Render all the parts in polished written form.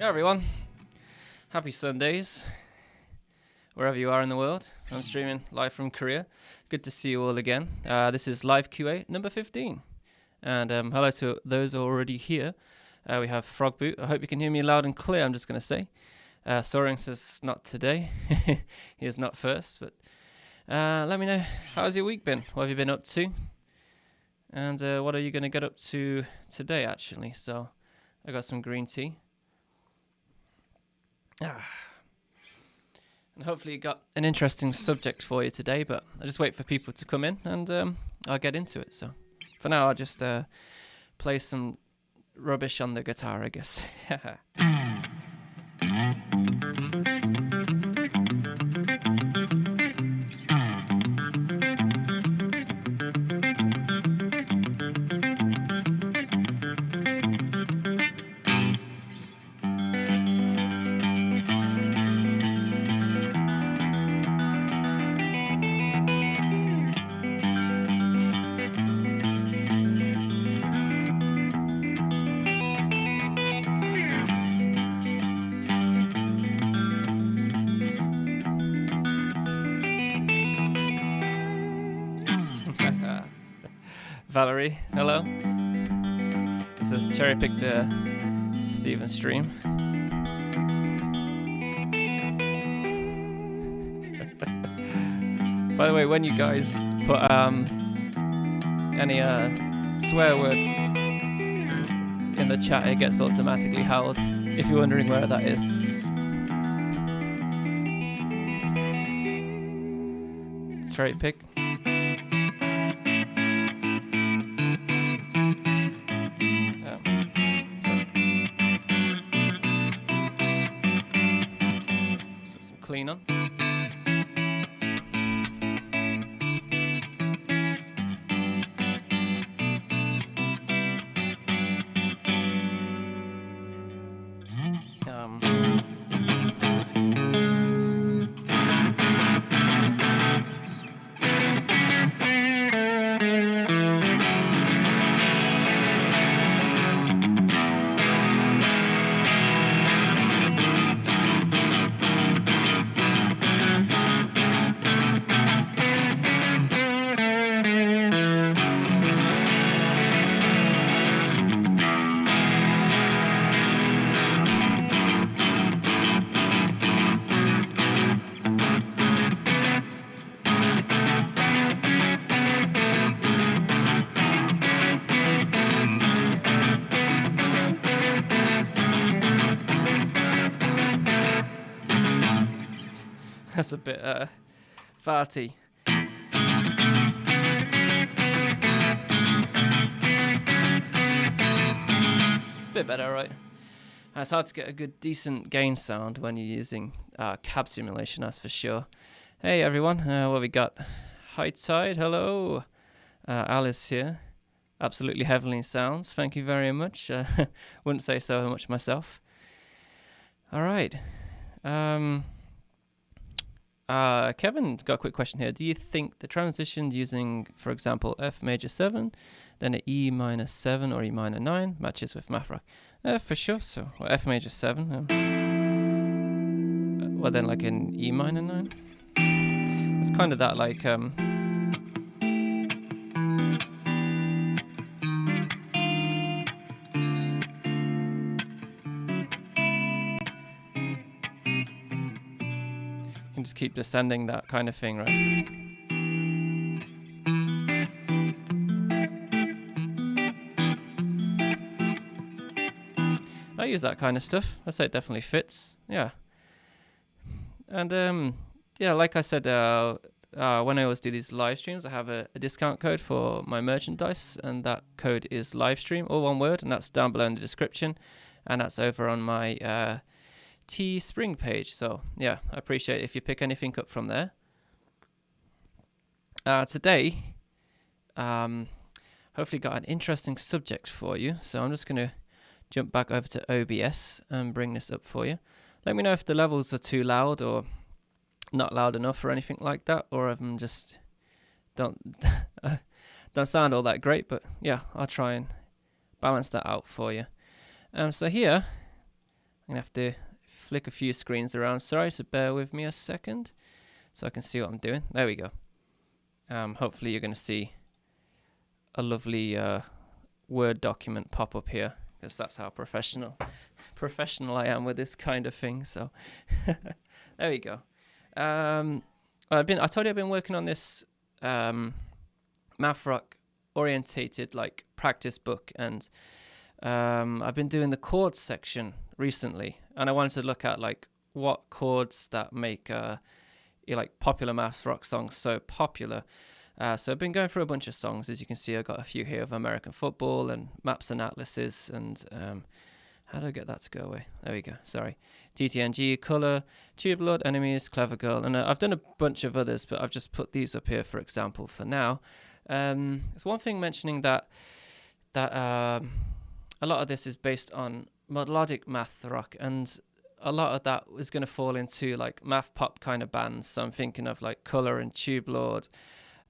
Hello everyone, happy Sundays, wherever you are in the world. I'm streaming live from Korea. Good to see you all again. This is live QA number 15. And hello to those already here. We have Frogboot. I hope you can hear me loud and clear, I'm just going to say. Soaring says not today. He is not first, but let me know, how's your week been? What have you been up to? And what are you going to get up to today, actually? So I got some green tea. And hopefully you got an interesting subject for you today, but I'll just wait for people to come in and I'll get into it. So for now, I'll just play some rubbish on the guitar, I guess. Valerie, hello. It says cherry pick the Steven stream. By the way, when you guys put any swear words in the chat, it gets automatically howled. If you're wondering where that is. Cherry pick. Clean on. That's a bit farty. Bit better, right? It's hard to get a good, decent gain sound when you're using cab simulation, that's for sure. Hey everyone, what we got? High Tide, hello. Alice here. Absolutely heavenly sounds. Thank you very much. Wouldn't say so much myself. All right. Kevin's got a quick question here. Do you think the transition using, for example, F major 7, then an E minor 7 or E minor 9 matches with math rock? For sure. So F major 7. Well, then like an E minor 9. It's kind of that like just keep descending, that kind of thing, right? I use that kind of stuff. I say it definitely fits. Yeah. And yeah, like I said, when I always do these live streams, I have a discount code for my merchandise, and that code is livestream, all one word, and that's down below in the description, and that's over on my Teespring page. So yeah, I appreciate it if you pick anything up from there. Today, hopefully got an interesting subject for you. So I'm just going to jump back over to OBS and bring this up for you. Let me know if the levels are too loud or not loud enough or anything like that, or if I'm just don't sound all that great. But yeah, I'll try and balance that out for you. So here I'm going to have to flick a few screens around. Sorry, so bear with me a second so I can see what I'm doing. There we go. Hopefully you're going to see a lovely Word document pop up here, because that's how professional I am with this kind of thing. So there we go. I told you I've been working on this math rock orientated like practice book, and I've been doing the chords section recently, and I wanted to look at like what chords that make like popular math rock songs so popular. So I've been going through a bunch of songs. As you can see, I've got a few here of American football and Maps and Atlases, and how do I get that to go away? There we go. Sorry. TTNG, Colour, Tube Lord, Enemies, Clever Girl, and I've done a bunch of others, but I've just put these up here for example for now. There's one thing mentioning that a lot of this is based on melodic math rock, and a lot of that is going to fall into like math pop kind of bands. So I'm thinking of like Colour and Tube Lord,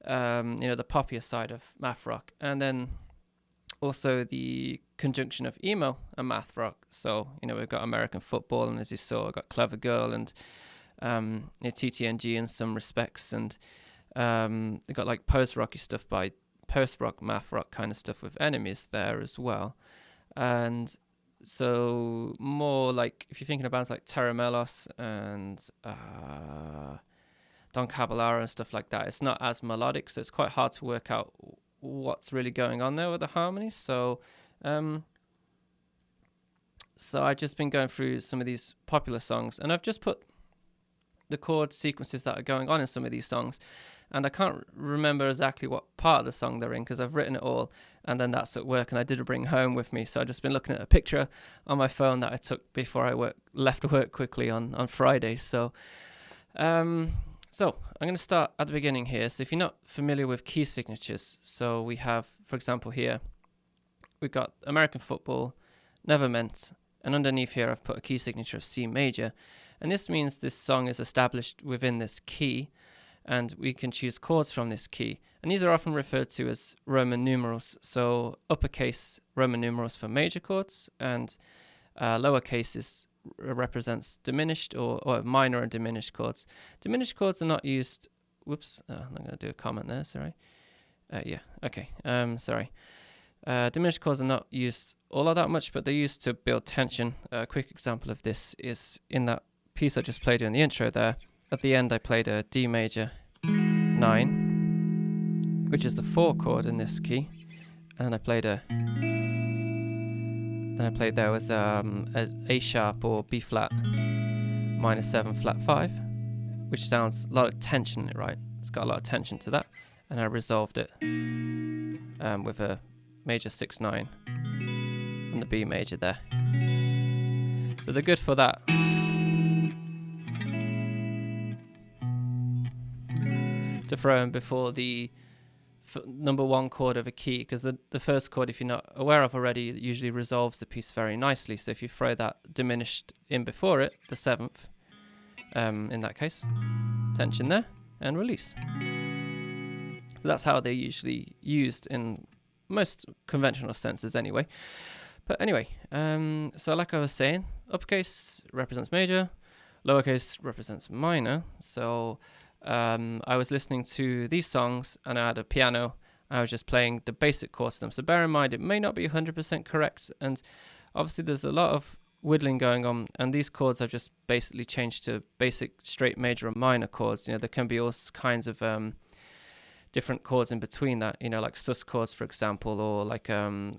the poppier side of math rock, and then also the conjunction of emo and math rock. So we've got American football, and as you saw, I've got Clever Girl and TTNG in some respects, and they've got like post-rocky stuff by post-rock math rock kind of stuff with Enemies there as well. And so more like if you're thinking of bands like Terra Melos and Don Caballero and stuff like that, it's not as melodic, so it's quite hard to work out what's really going on there with the harmonies. So I've just been going through some of these popular songs, and I've just put the chord sequences that are going on in some of these songs, and I can't remember exactly what part of the song they're in because I've written it all, and then that's at work, and I didn't bring home with me, so I've just been looking at a picture on my phone that I took before I left work quickly on Friday. So I'm going to start at the beginning here. So if you're not familiar with key signatures, so we have, for example, here, we've got American football, Never Meant, and underneath here I've put a key signature of C major. And this means this song is established within this key, and we can choose chords from this key. And these are often referred to as Roman numerals. So uppercase Roman numerals for major chords, and lowercase represents diminished or minor and diminished chords. Diminished chords are not used. Whoops, I'm going to do a comment there. Sorry. Sorry. Diminished chords are not used all of that much, but they're used to build tension. A quick example of this is in that piece I just played you in the intro there. At the end, I played a D major 9, which is the 4 chord in this key, and then I played there was a A sharp or B flat minor 7 flat 5, which sounds a lot of tension in it, right? It's got a lot of tension to that, and I resolved it with a major 6/9 and the B major there. So they're good for that. To throw in before the number 1 chord of a key, because the first chord, if you're not aware of already, it usually resolves the piece very nicely. So if you throw that diminished in before it, the 7th, in that case, tension there, and release. So that's how they're usually used in most conventional senses anyway. But anyway, so like I was saying, uppercase represents major, lowercase represents minor. So I was listening to these songs, and I had a piano. I was just playing the basic chords to them. So bear in mind, it may not be 100% correct, and obviously there's a lot of whittling going on, and these chords I've just basically changed to basic straight major and minor chords. There can be all kinds of different chords in between that, like sus chords, for example, or like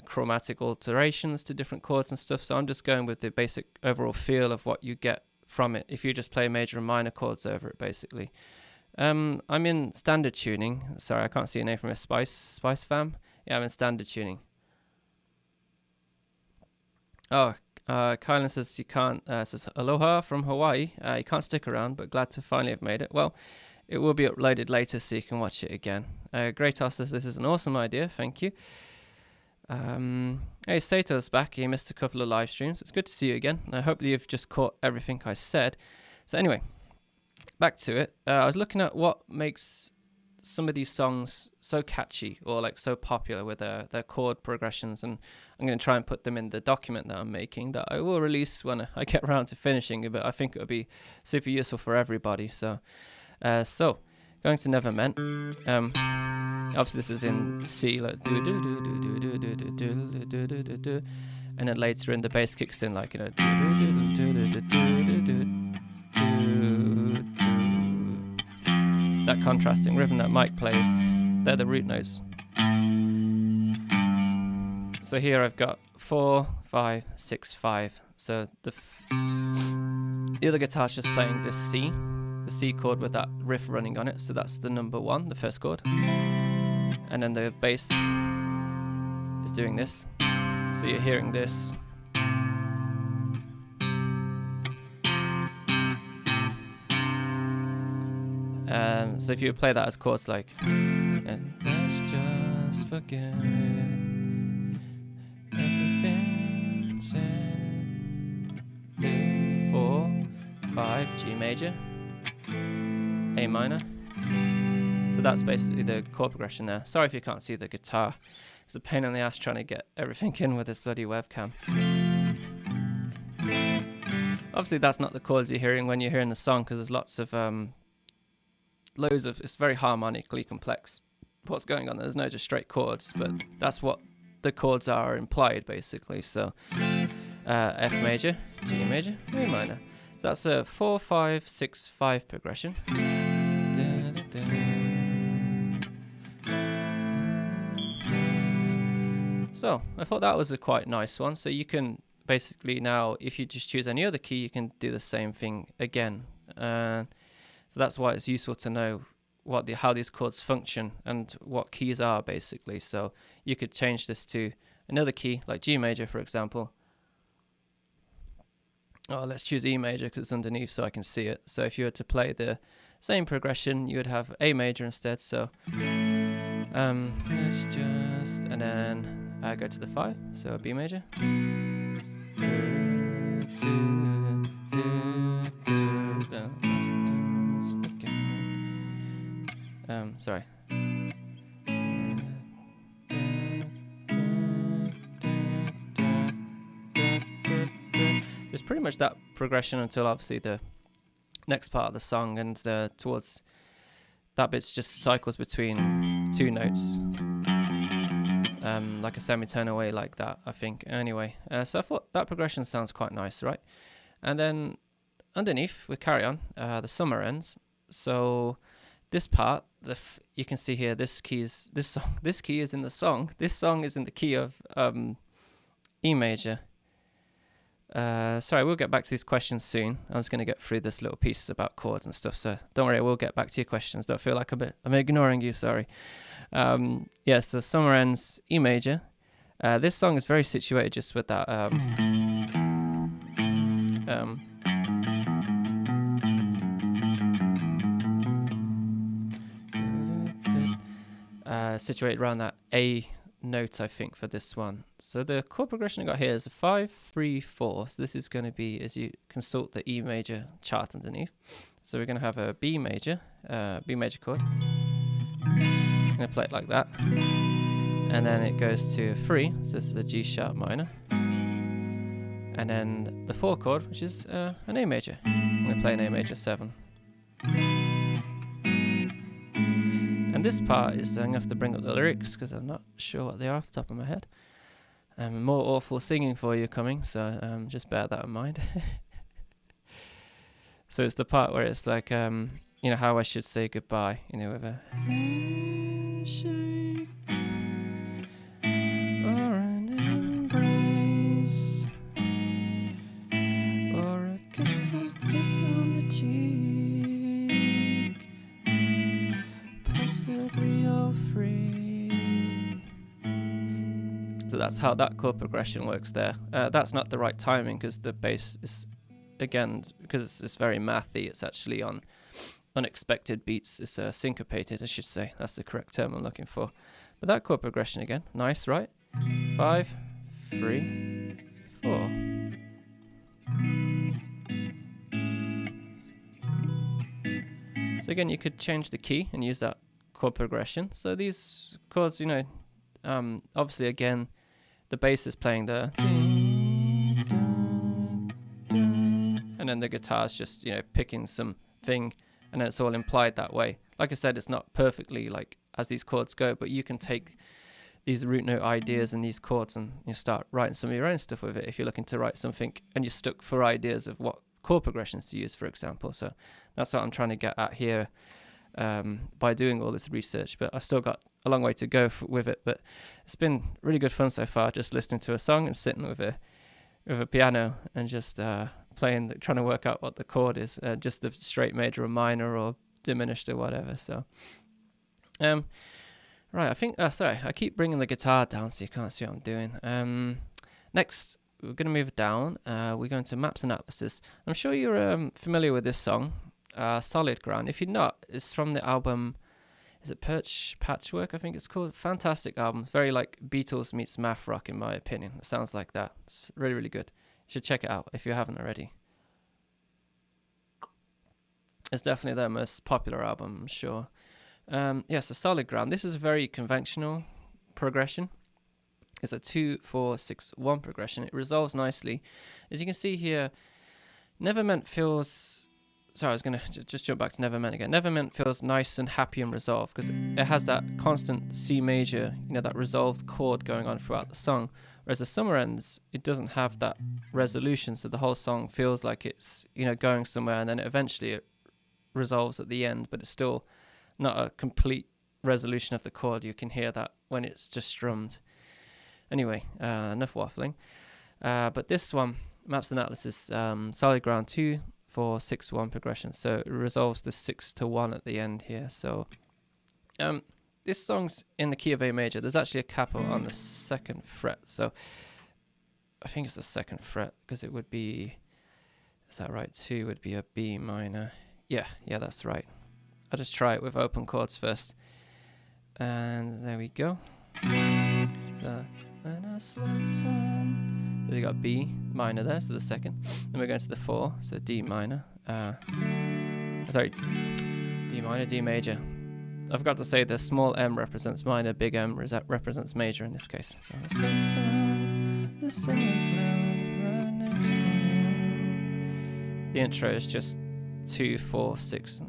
chromatic alterations to different chords and stuff. So I'm just going with the basic overall feel of what you get from it if you just play major and minor chords over it, basically. I'm in standard tuning. Sorry, I can't see a name from a Spice fam. Yeah, I'm in standard tuning. Oh, Kylan says you can't. Says aloha from Hawaii. You can't stick around, but glad to finally have made it. Well, it will be uploaded later, so you can watch it again. Greatos says this is an awesome idea. Thank you. Hey, Sato's back. He missed a couple of live streams. It's good to see you again. I hope you've just caught everything I said. So anyway, back to it. I was looking at what makes some of these songs so catchy or like so popular with their chord progressions, and I'm going to try and put them in the document that I'm making that I will release when I get around to finishing it, but I think it would be super useful for everybody. So going to Never Meant. Obviously this is in C, like do do do do do do do do do do do do do, and then later in the bass kicks in like, you know, that contrasting rhythm that Mike plays. They're the root notes. So here I've got 4, 5, 6, 5. So the other guitar's just playing this C, the C chord with that riff running on it. So that's the number 1, the first chord. And then the bass is doing this. So you're hearing this. So if you play that as chords like, and let's just forget everything said, do 4, 5, G major, A minor. So that's basically the chord progression there. Sorry if you can't see the guitar. It's a pain in the ass trying to get everything in with this bloody webcam. Obviously that's not the chords you're hearing when you're hearing the song, because there's lots of it's very harmonically complex what's going on. There's no just straight chords, but that's what the chords are implied basically. So F major, G major, A minor. So that's a 4, 5, 6, 5 progression. So I thought that was a quite nice one. So you can basically now, if you just choose any other key, you can do the same thing again. So that's why it's useful to know how these chords function and what keys are basically. So you could change this to another key, like G major, for example. Oh, let's choose E major because it's underneath so I can see it. So if you were to play the same progression, you would have A major instead. So let's just, and then I go to the 5, so B major. Sorry. There's pretty much that progression until obviously the next part of the song, and towards that bit's just cycles between 2 notes, like a semitone away like that, I think. Anyway, so I thought that progression sounds quite nice, right? And then underneath we carry on, the summer ends. So this part, you can see here, this key is in the song. This song is in the key of E major. Sorry, we'll get back to these questions soon. I'm just going to get through this little piece about chords and stuff, so don't worry, we'll get back to your questions. Don't feel like I'm ignoring you, sorry. So summer ends, E major. This song is very situated just with that situated around that A note, I think, for this one. So the chord progression I got here is a 5, 3, 4. So this is going to be, as you consult the E major chart underneath. So we're going to have a B major chord. I'm going to play it like that. And then it goes to a 3, so this is a G sharp minor. And then the 4 chord, which is an A major. I'm going to play an A major 7. And this part is, I'm going to have to bring up the lyrics because I'm not sure what they are off the top of my head. More awful singing for you coming, so just bear that in mind. So it's the part where it's like, how I should say goodbye, with a handshake or an embrace or a kiss on the cheek, possibly all free. So that's how that chord progression works there. That's not the right timing because the bass is, again, because it's very mathy, it's actually on unexpected beats. It's syncopated, I should say. That's the correct term I'm looking for. But that chord progression again, nice, right? 5, 3, 4. So again, you could change the key and use that chord progression. So these chords, obviously again, the bass is playing the, and then the guitar's just, picking something, and then it's all implied that way. Like I said, it's not perfectly like as these chords go, but you can take these root note ideas and these chords and you start writing some of your own stuff with it if you're looking to write something and you're stuck for ideas of what chord progressions to use, for example. So that's what I'm trying to get at here by doing all this research, but I've still got a long way to go with it. But it's been really good fun so far, just listening to a song and sitting with a piano and just playing, trying to work out what the chord is, just a straight major or minor or diminished or whatever. So right, I think, sorry, I keep bringing the guitar down so you can't see what I'm doing. Next, we're going to move down. We're going to Maps and Atlases. I'm sure you're familiar with this song, Solid Ground. If you're not, it's from the album, is it Patchwork, I think it's called. Fantastic album. Very like Beatles meets math rock, in my opinion. It sounds like that. It's really, really good. You should check it out if you haven't already. It's definitely their most popular album, I'm sure. So Solid Ground. This is a very conventional progression. It's a 2-4-6-1 progression. It resolves nicely. As you can see here, Nevermeant feels... Sorry, I was going to just jump back to Nevermeant again. Nevermeant feels nice and happy and resolved because it has that constant C major, that resolved chord going on throughout the song. Whereas the Summer Ends, it doesn't have that resolution, so the whole song feels like it's, going somewhere, and then eventually it resolves at the end, but it's still not a complete resolution of the chord. You can hear that when it's just strummed. Anyway, enough waffling. But this one, Maps and Atlases, Solid Ground 2-4-6-1 progression. So it resolves the 6-1 at the end here. So this song's in the key of A major. There's actually a capo on the 2nd fret. So I think it's the 2nd fret because it would be, is that right? 2 would be a B minor. Yeah, that's right. I'll just try it with open chords first. And there we go. So, when I slept on. So we got B minor there, so the 2nd. Then we're going to the 4, so D minor. Sorry, D minor, D major. I forgot to say the small m represents minor, big M represents major in this case. So I slept on the solid ground right next to you. The intro is just 2, 4, 6.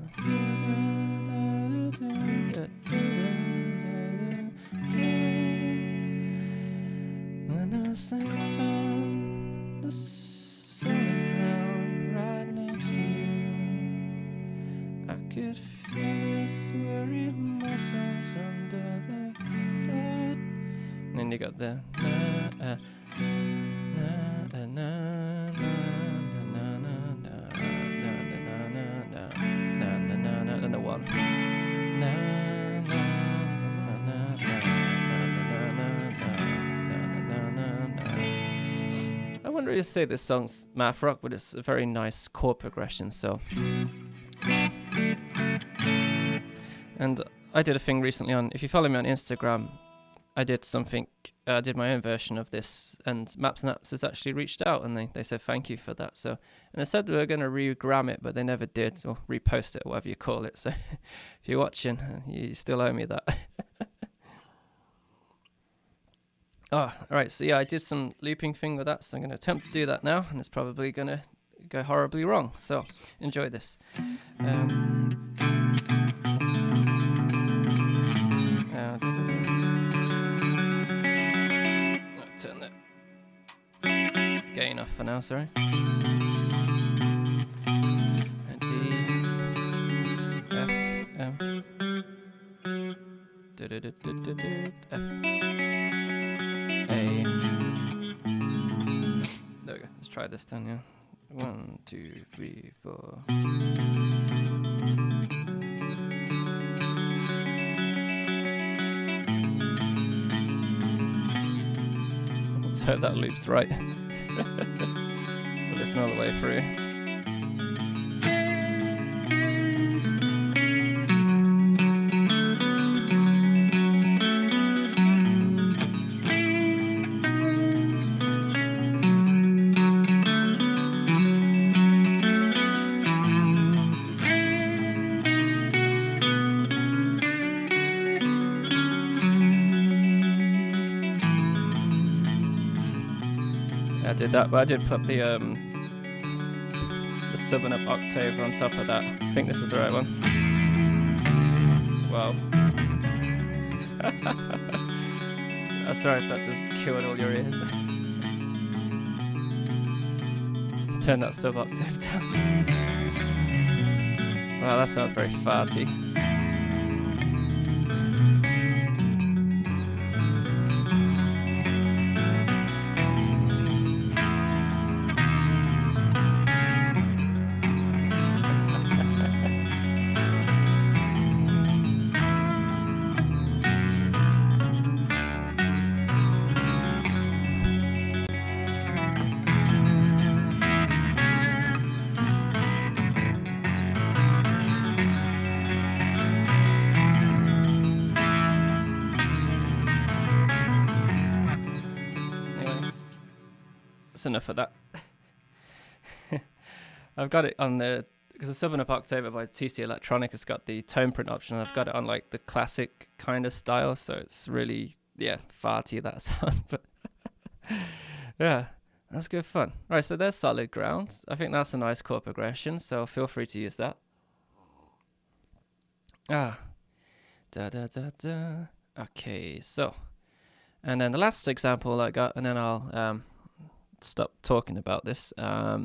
And I slept on the solid ground right next to you. I could feel his weary muscles under the dirt. And then you got the and the 1. I wouldn't really say this song's math rock, but it's a very nice chord progression. So, and I did a thing recently on, if you follow me on Instagram, I did my own version of this, and Maps and Atlases actually reached out and they said thank you for that. So, and they said they were going to re-gram it, but they never did, or repost it, or whatever you call it. So if you're watching, you still owe me that. Oh, alright, so yeah, I did some looping thing with that, so I'm going to attempt to do that now, and it's probably going to go horribly wrong. So, enjoy this. Turn that gain off for now, sorry. D, F, M, F, A. There we go, let's try this then, yeah. 1, 2, 3, 4. Let's hope that loops right. We'll listen all the way through. I did that, but I did put the sub and up octave on top of that. I think this is the right one. Wow. I'm sorry if that just killed all your ears. Let's turn that sub octave down. Wow, that sounds very farty. That's enough of that. I've got it on the, because the sub and up octave by TC Electronic has got the tone print option, and I've got it on like the classic kind of style, so it's really, farty, that sound. But yeah, that's good fun. Right, so there's solid ground. I think that's a nice chord progression, so feel free to use that. Da da da da. Okay, so, and then the last example I got, and then I'll stop talking about this,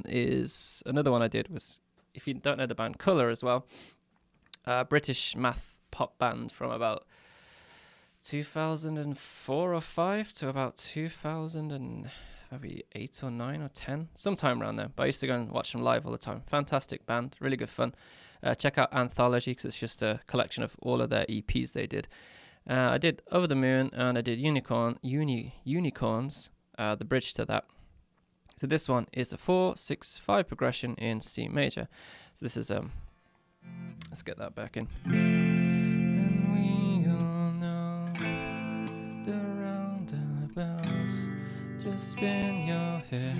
is another one I did was, if you don't know the band Colour as well, British math pop band from about 2004 or 5 to about 2008 or 9 or 10, sometime around there. But I used to go and watch them live all the time. Fantastic band, really good fun. Check out Anthology, because it's just a collection of all of their EPs they did. I did Over the Moon, and I did Unicorns, the bridge to that. So this one is a 4-6-5 progression in C major. So this is let's get that back in. And we all know the roundabouts, just spin your head,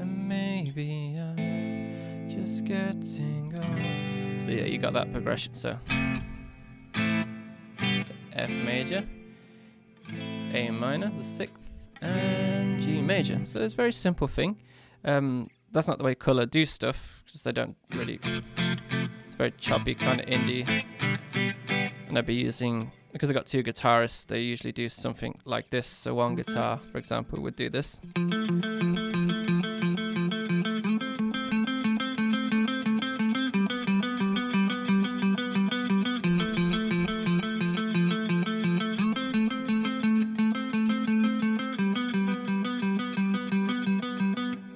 and maybe I'm just getting old. So yeah, you got that progression. So F major, A minor, the 6th, and G major. So it's a very simple thing. That's not the way Colour do stuff, because they don't really, it's very choppy, kind of indie. And I'd be using, because I got 2 guitarists, they usually do something like this. So one guitar, for example, would do this.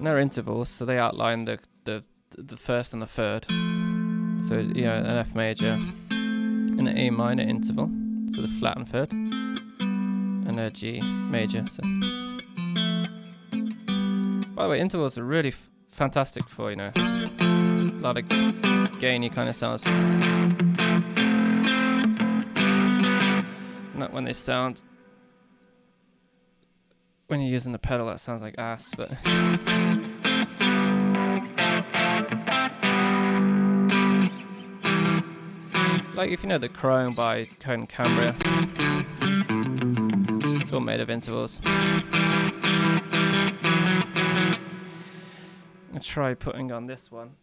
They're intervals, so they outline the first and the third. So an F major and an A minor interval, so the flat and third, and a G major. So, by the way, intervals are really fantastic for a lot of gainy kind of sounds. Not when they sound, when you're using the pedal, that sounds like ass, but. Like if you know the Chrome by Cone Cambria, it's all made of intervals. I'm gonna try putting on this one.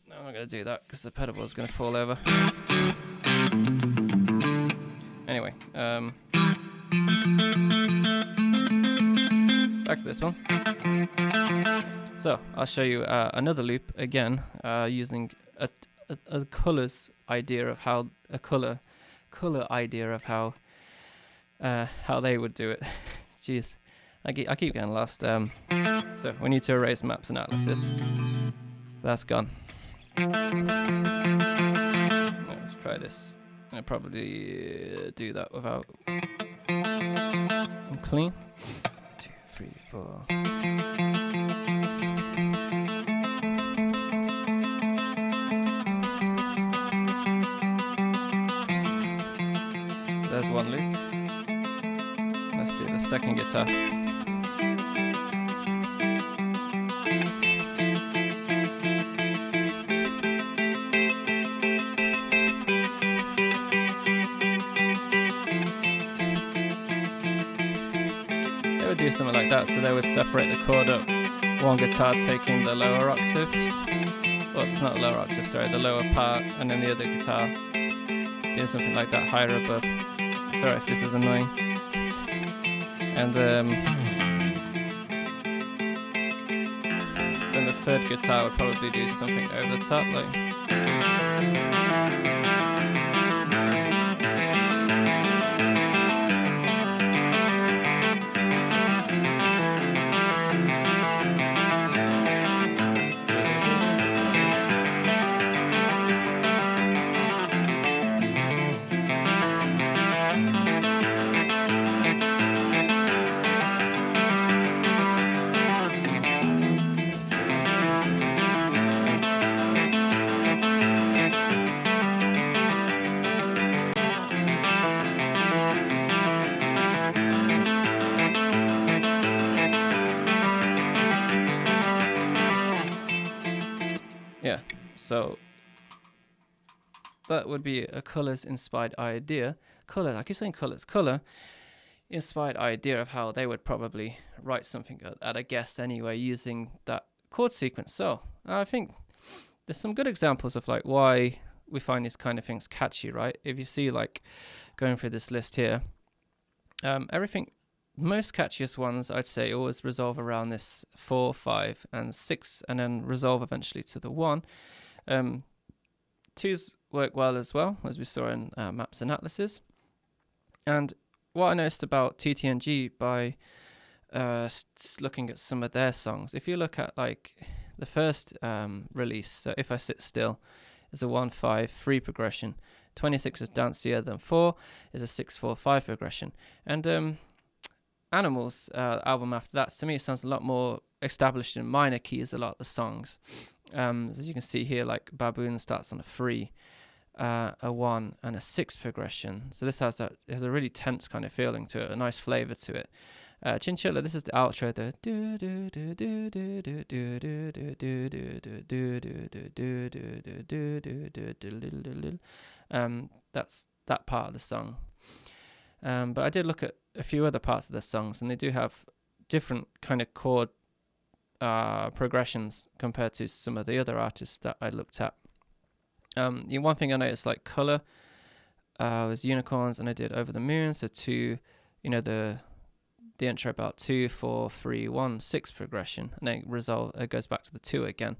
No, I'm not gonna do that because the pedal is gonna fall over. Anyway, back to this one. So I'll show you another loop again, using a colours idea of how a colour idea of how they would do it. Jeez, I keep getting lost. So we need to erase maps and atlases. So that's gone. Let's try this. I'll probably do that without clean. 2, 3, 4. There's one loop. Let's do the second guitar. They were would do something like that. So they would separate the chord up. One guitar taking the lower octaves. Well, it's not the lower octave, sorry, the lower part, and then the other guitar doing something like that higher above. Sorry if this is annoying. And then the third guitar would probably do something over the top, like. Yeah, so that would be a colors inspired idea. Color, I keep saying colors. Color inspired idea of how they would probably write something at a guess anyway using that chord sequence. So I think there's some good examples of like why we find these kind of things catchy, right? If you see like going through this list here, everything, most catchiest ones I'd say always resolve around this 4, 5, and 6, and then resolve eventually to the 1. 2s work well as well, as we saw in Maps and Atlases. And what I noticed about TTNG by looking at some of their songs, if you look at like the first release, so If I Sit Still is a 1-5-3 progression, 26 is Dancier Than 4 is a 6-4-5 progression, and Animals album after that, to me, sounds a lot more established in minor keys, a lot of the songs. As you can see here, like Baboon starts on a 3, a 1, and a 6 progression. So this has a really tense kind of feeling to it, a nice flavor to it. Chinchilla, this is the outro. That's that part of the song. But I did look at a few other parts of the songs, and they do have different kind of chord progressions compared to some of the other artists that I looked at. One thing I noticed, like color, was Unicorns, and I did Over the Moon. So 2, the intro about 2, 4, 3, 1, 6 progression, and then it goes back to the 2 again.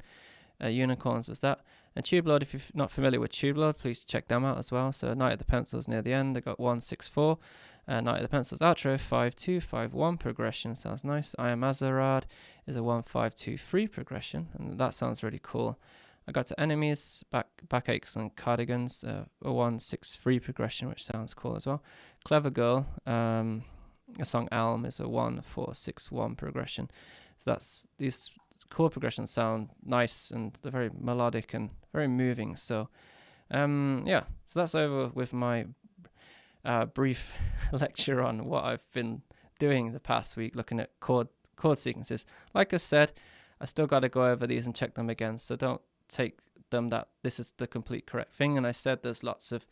Unicorns was that. And Tube Lord, if you're not familiar with Tube Lord, please check them out as well. So Night of the Pencils near the end, they got 1, 6, 4. Night of the Pencils outro, 5, 2, 5, 1 progression, sounds nice. I Am Azarad is a 1, 5, 2, 3 progression, and that sounds really cool. I got to Enemies, Backaches and Cardigans, a 1, 6, 3 progression, which sounds cool as well. Clever Girl, a song Elm is a 1, 4, 6, 1 progression. So these chord progressions sound nice, and they're very melodic and very moving. So so that's over with my brief lecture on what I've been doing the past week, looking at chord sequences. Like I said, I still got to go over these and check them again, so don't take them that this is the complete correct thing. And I said there's lots of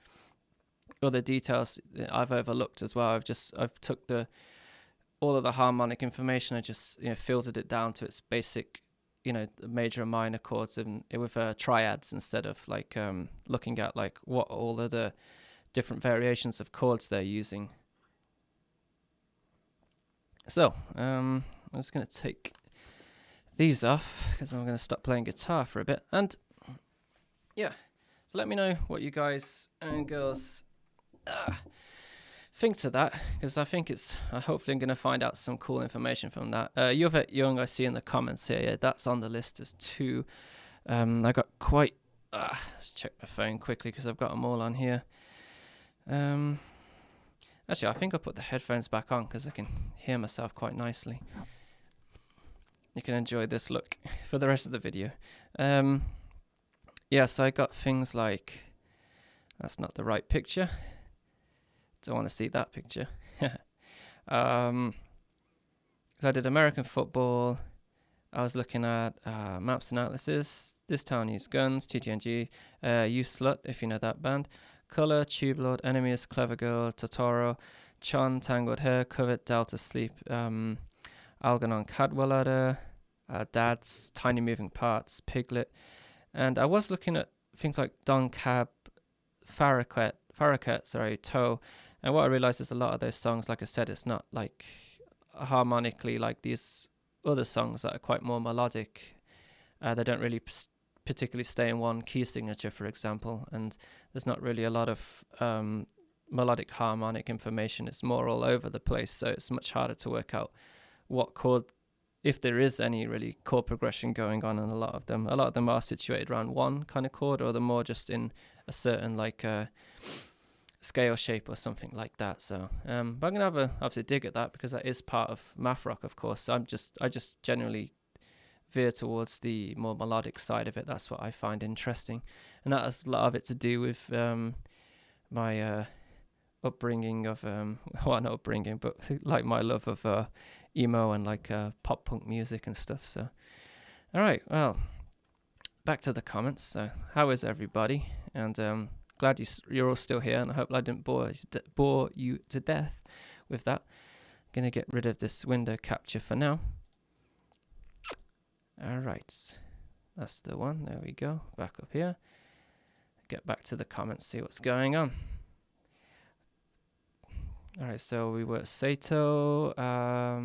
other details I've overlooked as well. I've took all of the harmonic information, I just filtered it down to its basic major and minor chords, and with triads, instead of like looking at like what all of the different variations of chords they're using. So I'm just going to take these off because I'm going to stop playing guitar for a bit. And yeah, so let me know what you guys and girls think to that, because I think it's hopefully I'm going to find out some cool information from that. Yovet Young, I see in the comments here, yeah, that's on the list as 2. I got quite let's check my phone quickly because I've got them all on here. Actually, I think I'll put the headphones back on because I can hear myself quite nicely. You can enjoy this look for the rest of the video. So I got things like, that's not the right picture. Don't want to see that picture. So I did American football. I was looking at Maps and Atlases, This Town Needs Guns, TTNG, You Slut, if you know that band, Color, Tube Lord, Enemies, Clever Girl, Totoro, Chon, Tangled Hair, Covet, Delta Sleep, Algernon Cadwallader, Dad's, Tiny Moving Parts, Piglet. And I was looking at things like Don Cab, Farragut, Toe. And what I realized is a lot of those songs, like I said, it's not like harmonically like these other songs that are quite more melodic. They don't really particularly stay in one key signature, for example, and there's not really a lot of melodic harmonic information. It's more all over the place, so it's much harder to work out what chord, if there is any really chord progression going on. And a lot of them are situated around one kind of chord, or they're more just in a certain like scale shape or something like that. So but I'm gonna have a obviously dig at that, because that is part of math rock, of course. So I just generally veer towards the more melodic side of it. That's what I find interesting, and that has a lot of it to do with my upbringing of well, not upbringing, but like my love of emo and like pop punk music and stuff. So all right, well, back to the comments. So how is everybody? And glad you're all still here, and I hope I didn't bore you to death with that. I'm gonna get rid of this window capture for now. All right, that's the one. There we go. Back up here. Get back to the comments, see what's going on. All right, so we were Sato. All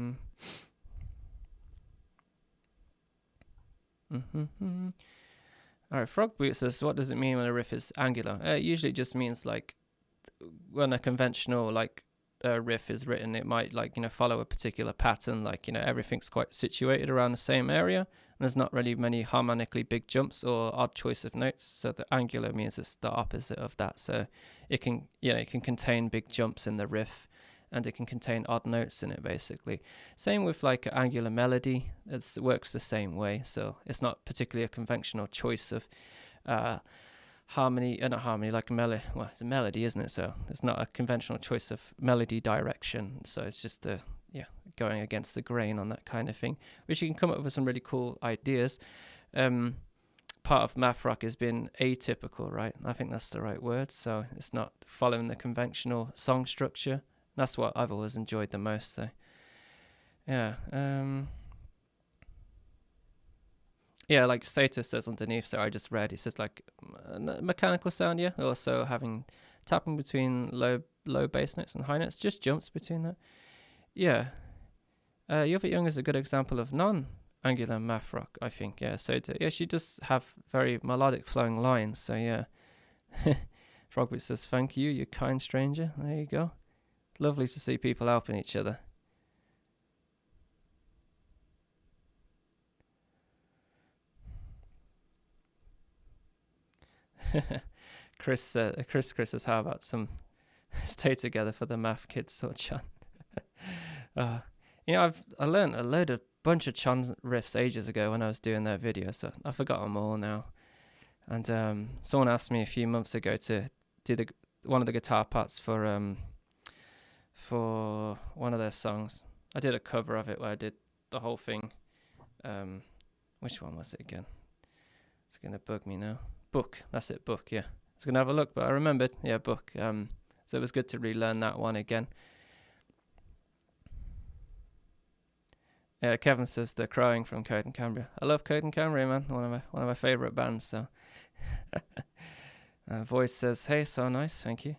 right, Frogboot says, what does it mean when a riff is angular? It usually just means like when a conventional like riff is written, it might like, follow a particular pattern, like, everything's quite situated around the same area, and there's not really many harmonically big jumps or odd choice of notes. So the angular means it's the opposite of that. So it can, it can contain big jumps in the riff, and it can contain odd notes in it, basically. Same with like an angular melody. It works the same way. So it's not particularly a conventional choice of not harmony, like a melody. Well, it's a melody, isn't it? So it's not a conventional choice of melody direction. So it's just going against the grain on that kind of thing, which you can come up with some really cool ideas. Part of math rock has been atypical, right? I think that's the right word. So it's not following the conventional song structure. That's what I've always enjoyed the most. So yeah. Yeah, like Sato says underneath, so I just read, it says like mechanical sound, yeah. Also having tapping between low bass notes and high notes, just jumps between that. Yeah. Yovit Young is a good example of non-angular math rock, I think. Yeah, Sato. Yeah, she does have very melodic flowing lines, so yeah. Frogboot says, thank you, you kind stranger. There you go. Lovely to see people helping each other. Chris says, how about some stay together for the math kids or Chan? I learned a bunch of Chan riffs ages ago when I was doing their videos, so I forgot them all now. And someone asked me a few months ago to do one of the guitar parts for one of their songs. I did a cover of it where I did the whole thing. Which one was it again? It's gonna bug me now. Book, that's it, Book, yeah. I was gonna have a look, but I remembered, yeah, Book. So it was good to relearn that one again. Yeah, Kevin says they're crying from Code and Cambria. I love Code and Cambria, man. One of my favorite bands. So, Voice says, "Hey, so nice, thank you."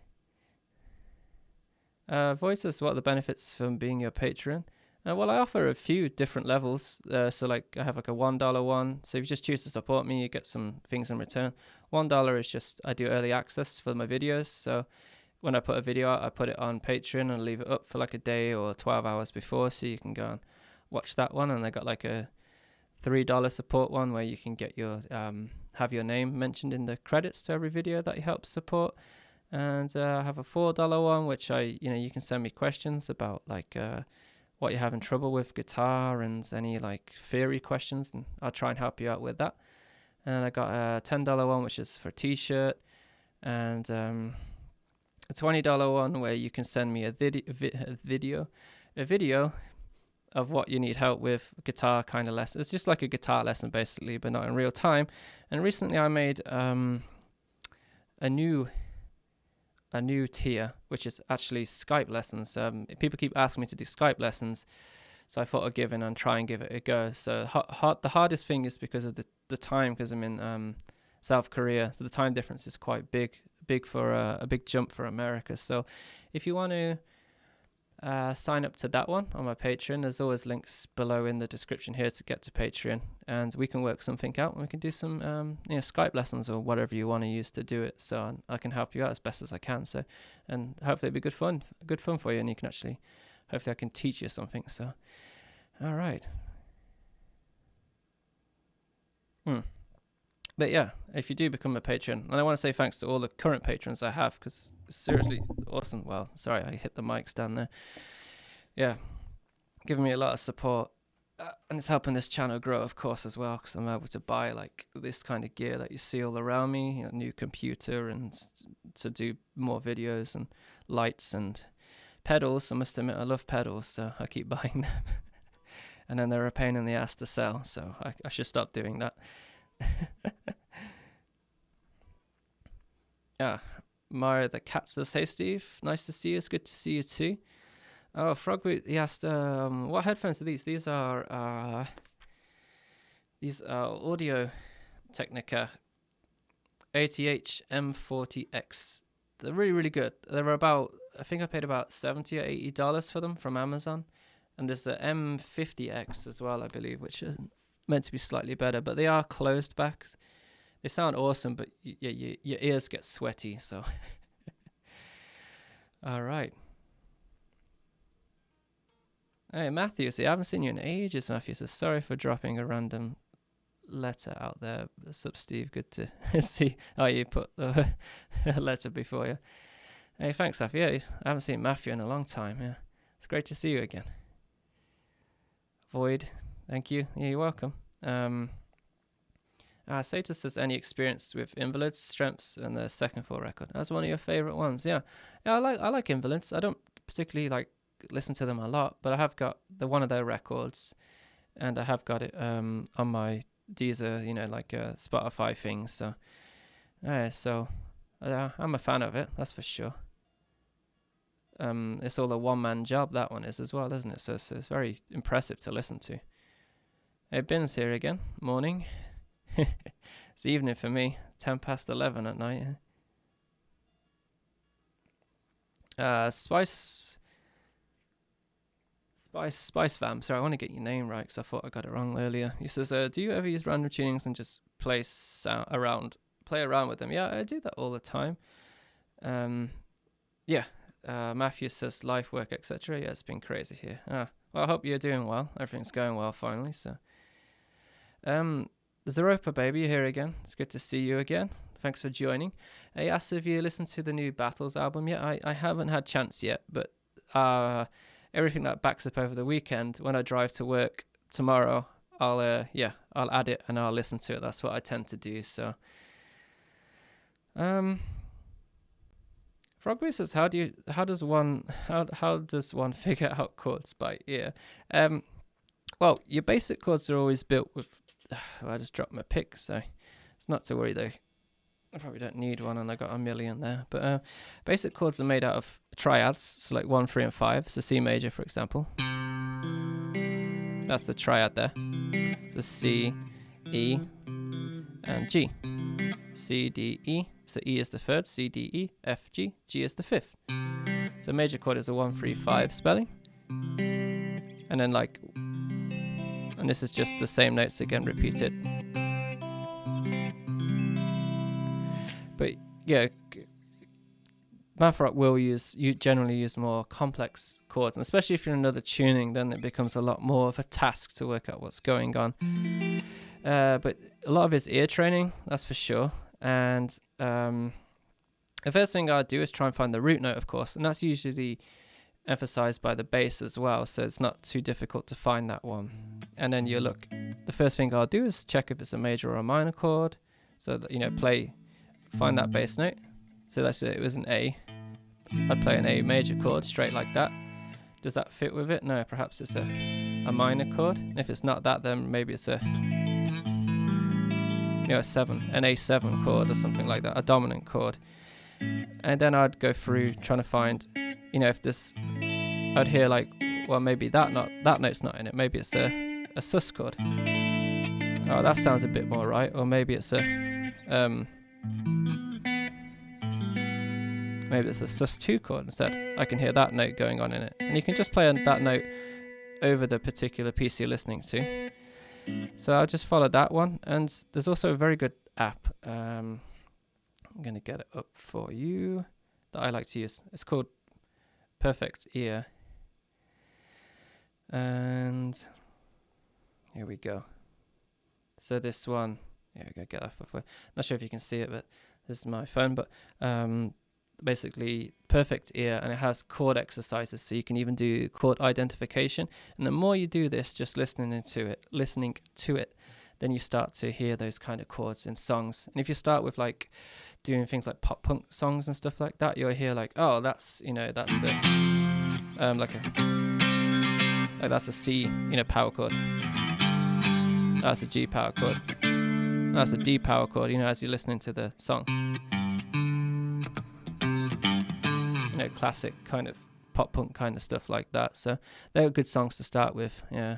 Voice says, "What are the benefits from being your patron?" Well, I offer a few different levels. So, like, I have like a $1 one. So if you just choose to support me, you get some things in return. $1 is just I do early access for my videos. So when I put a video out, I put it on Patreon and leave it up for like a day or 12 hours before, so you can go and watch that one. And I got like a $3 support one where you can get your have your name mentioned in the credits to every video that you help support. And I have a $4 one, which you can send me questions about like what you're having trouble with guitar and any like theory questions, and I'll try and help you out with that. And I got a $10 one, which is for a t-shirt, and a $20 one where you can send me a video of what you need help with, guitar kind of lesson. It's just like a guitar lesson basically, but not in real time. And recently I made a new tier, which is actually Skype lessons. People keep asking me to do Skype lessons So I thought I'd give in and try and give it a go. So the hardest thing is because of the time, because I'm in South Korea, so the time difference is quite big for a big jump for America. So if you want to sign up to that one on my Patreon, there's always links below in the description here to get to Patreon, and we can work something out, and we can do some Skype lessons or whatever you want to use to do it, so I can help you out as best as I can. So, and hopefully it'll be good fun for you, and you can actually, hopefully I can teach you something. So all right. But yeah, if you do become a patron, and I want to say thanks to all the current patrons I have, because seriously awesome. Well, sorry, I hit the mics down there. Yeah, giving me a lot of support, and it's helping this channel grow, of course, as well, because I'm able to buy like this kind of gear that you see all around me, a new computer, and to do more videos and lights and pedals. I must admit, I love pedals, so I keep buying them. And then they're a pain in the ass to sell, so I should stop doing that. Mara the cat says, "Hey Steve, nice to see you. It's good to see you too." Oh, Frogboot, he asked, what headphones are these? These are Audio Technica ATH M40X. They're really, really good. They were about, I think I paid about $70 or $80 for them from Amazon. And there's the M50X as well, I believe, which is meant to be slightly better, but they are closed back. They sound awesome, but your ears get sweaty, so. All right. Hey, Matthew, see, I haven't seen you in ages, Matthew, so sorry for dropping a random letter out there. What's up, Steve? Good to see. Oh, you put the letter before you. Hey, thanks, Matthew. Yeah, I haven't seen Matthew in a long time. Yeah, it's great to see you again. Void, thank you. Yeah, you're welcome. Sato says, any experience with Invalids, Strengths, and the second full record? That's one of your favorite ones. Yeah, I like Invalids. I don't particularly listen to them a lot, but I have got one of their records, and I have got it on my Deezer, Spotify thing. So, I'm a fan of it. That's for sure. It's all a one-man job, that one is as well, isn't it? So it's very impressive to listen to. Hey, Bin's here again. Morning. It's evening for me. 11:10 at night. Spice Fam. Sorry, I want to get your name right because I thought I got it wrong earlier. He says, do you ever use random tunings and just play around with them? Yeah, I do that all the time. Matthew says life, work, etc. Yeah, it's been crazy here. Well, I hope you're doing well. Everything's going well finally. So, Zeropa baby, you're here again. It's good to see you again. Thanks for joining. He asked if you listened to the new Battles album yet. I haven't had chance yet, but everything that backs up over the weekend, when I drive to work tomorrow, I'll add it and I'll listen to it. That's what I tend to do. So, Frogboy says, how does one figure out chords by ear? Well, your basic chords are always built with. I just dropped my pick, so it's not to worry though. I probably don't need one, and I got a million there. But basic chords are made out of triads, so like 1, 3, and 5. So C major, for example. That's the triad there. So C, E, and G. C, D, E. So E is the third, C, D, E, F, G. G is the fifth. So major chord is a 1, 3, 5 spelling. And then and this is just the same notes again repeated. But yeah, math rock will generally use more complex chords, and especially if you're in another tuning, then it becomes a lot more of a task to work out what's going on. But a lot of it's ear training, that's for sure. And the first thing I do is try and find the root note, of course, and that's usually emphasized by the bass as well, so it's not too difficult to find that one. And then the first thing I'll do is check if it's a major or a minor chord, so that find that bass note. So let's say it was an A, I'd play an A major chord straight like that. Does that fit with it? No, perhaps it's a minor chord. And if it's not that, then maybe it's an A7 chord or something like that, a dominant chord. And then I'd go through trying to find, if this, I'd hear 1, well, maybe that note's not in it. Maybe it's a sus chord. Oh, that sounds a bit more right. Or maybe it's a maybe it's a sus2 chord instead. I can hear that note going on in it, and you can just play on that note over the particular piece you're listening to. So I'll just follow that one, and there's also a very good app. I'm going to get it up for you that I like to use. It's called Perfect Ear. And here we go. So this one, yeah, I gotta get that for. Not sure if you can see it, but this is my phone. But basically, Perfect Ear, and it has chord exercises, so you can even do chord identification. And the more you do this, just listening to it, then you start to hear those kind of chords in songs. And if you start with like doing things like pop punk songs and stuff like that, you'll hear like, oh, that's the that's a C, power chord. That's a G power chord. That's a D power chord, as you're listening to the song. Classic kind of pop punk kind of stuff like that. So they're good songs to start with, yeah.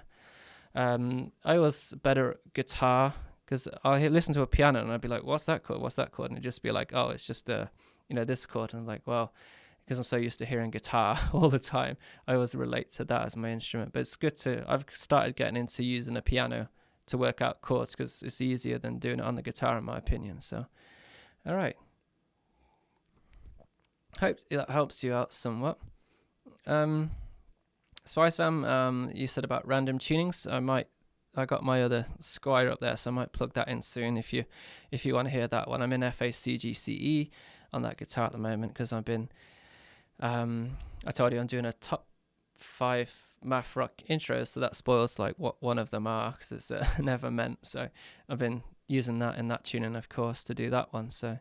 I was better at guitar because I listen to a piano and I'd be like, what's that chord? What's that chord? And it'd just be like, oh, it's just this chord. And I'm like, well, because I'm so used to hearing guitar all the time, I always relate to that as my instrument. But it's good I've started getting into using a piano to work out chords because it's easier than doing it on the guitar, in my opinion. So, all right. Hope that helps you out somewhat. Spice Fam, you said about random tunings. I got my other Squire up there, so I might plug that in soon if you want to hear that one. I'm in FACGCE on that guitar at the moment because I've been I told you I'm doing a top 5 math rock intros, so that spoils like what one of them are because it's never meant. So I've been using that in that tuning, of course, to do that one. So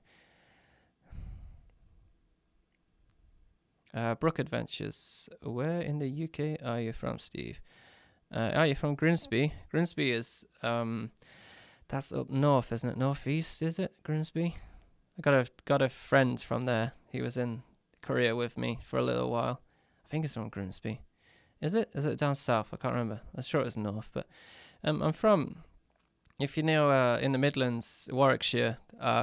Brook Adventures, where in the UK are you from, Steve? Are you from Grimsby? Grimsby is that's up north, isn't it? Northeast, is it? Grimsby. I got a friend from there. He was in Korea with me for a little while. I think it's from Grimsby. Is it down south? I can't remember. I'm sure it's north, but I'm from, if you know, in the Midlands, Warwickshire,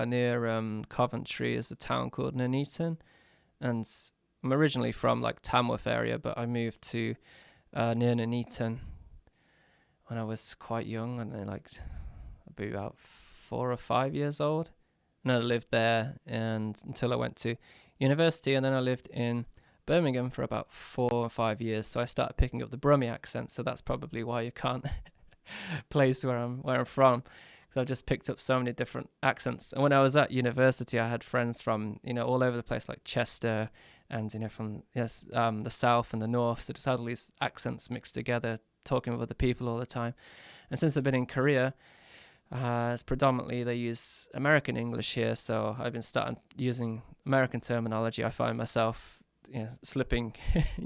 near Coventry is a town called Nuneaton, and I'm originally from like Tamworth area, but I moved to near Nuneaton when I was quite young, and I'd be about 4 or 5 years old, and I lived there and until I went to university, and then I lived in Birmingham for about 4 or 5 years. So I started picking up the Brummie accent. So that's probably why you can't place where I'm from, because I've just picked up so many different accents. And when I was at university, I had friends from all over the place, like Chester, and from the south and the north. So just had all these accents mixed together, talking with other people all the time. And since I've been in Korea, it's predominantly they use American English here, so I've been starting using American terminology. I find myself slipping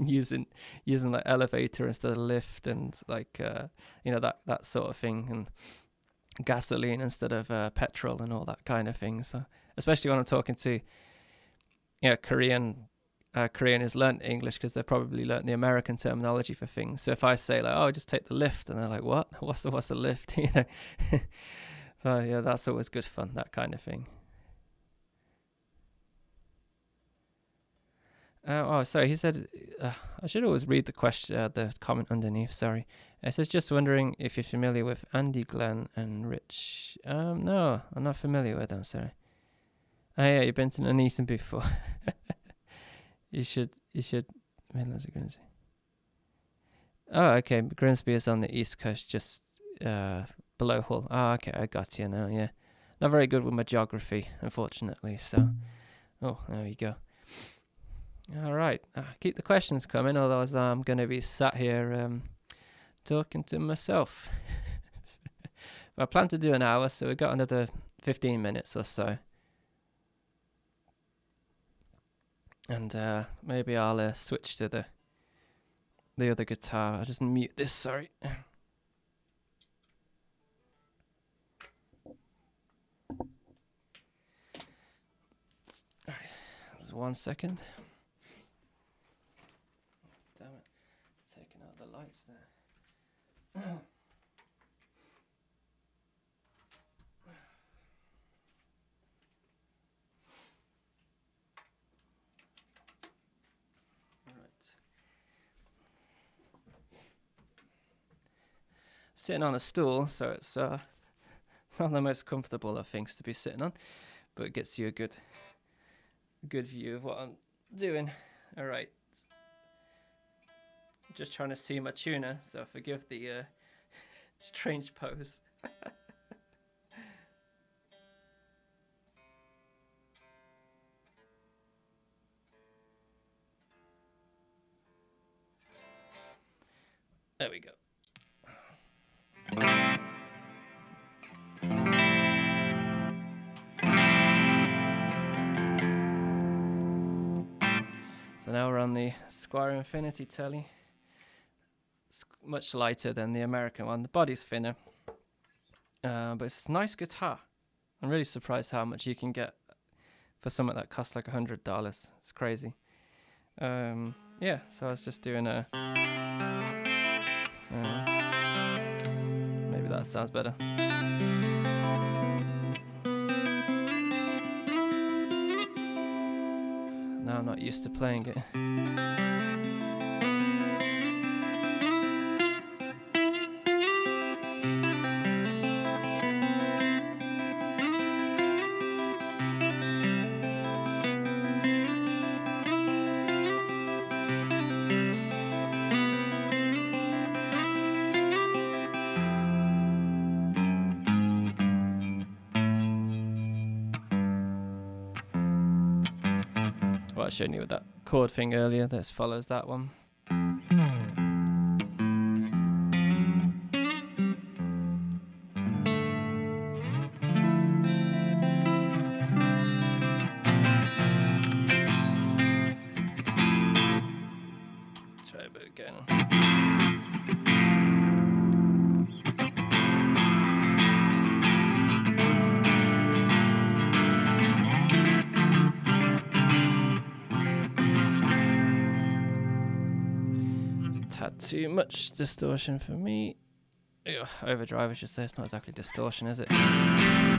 using like elevator instead of lift, and like that sort of thing, and gasoline instead of petrol, and all that kind of thing. So especially when I'm talking to Koreans learned English because they've probably learned the American terminology for things. So if I say like, oh, just take the lift, and they're like, what? What's the lift? So yeah, that's always good fun, that kind of thing. Sorry. He said I should always read the question, the comment underneath. Sorry. It says, just wondering if you're familiar with Andy, Glenn, and Rich. No, I'm not familiar with them. Sorry. Oh yeah, you've been to Nuneaton before. You should. Midlands of Grimsby. Oh, okay. Grimsby is on the east coast, just below Hull. Oh, okay. I got you now. Yeah. Not very good with my geography, unfortunately. So, there you go. All right. Keep the questions coming, otherwise I'm going to be sat here talking to myself. I plan to do an hour, so we've got another 15 minutes or so. And maybe I'll switch to the other guitar. I'll just mute this, sorry. Alright, just 1 second. Damn it. taking out the lights there. Sitting on a stool, so it's not the most comfortable of things to be sitting on, but it gets you a good view of what I'm doing. All right, just trying to see my tuner, so forgive the strange pose. There we go. So now we're on the Squire Infinity Telly. It's much lighter than the American one. The body's thinner, but it's a nice guitar. I'm really surprised how much you can get for something that costs like $100. It's crazy. Yeah, so I was just doing a... maybe that sounds better. Now I'm not used to playing it. Well, I showed you with that chord thing earlier. This follows that one. Try a bit again. Had too much distortion for me. Ugh, overdrive, I should say. It's not exactly distortion, is it? I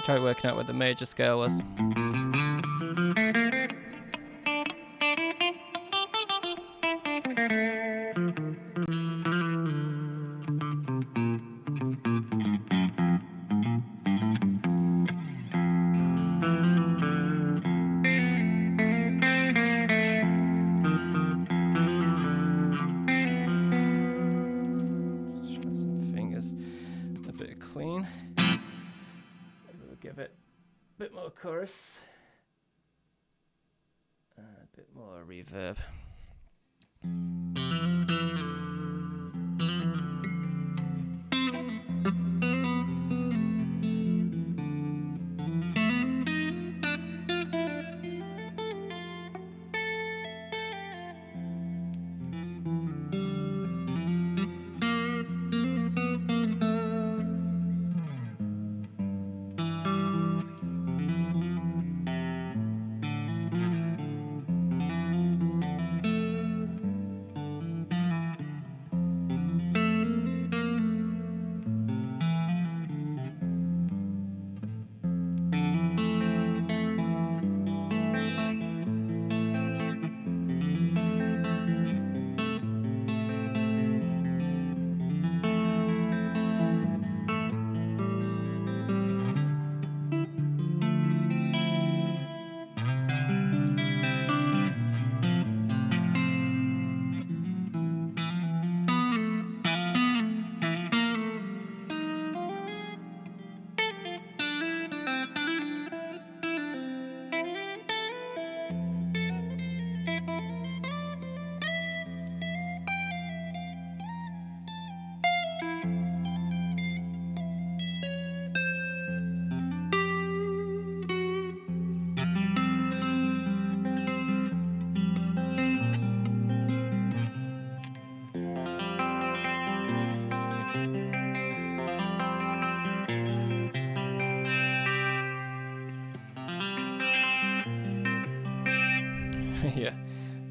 tried working out what the major scale was. Clean. Maybe we'll give it a bit more chorus, a bit more reverb.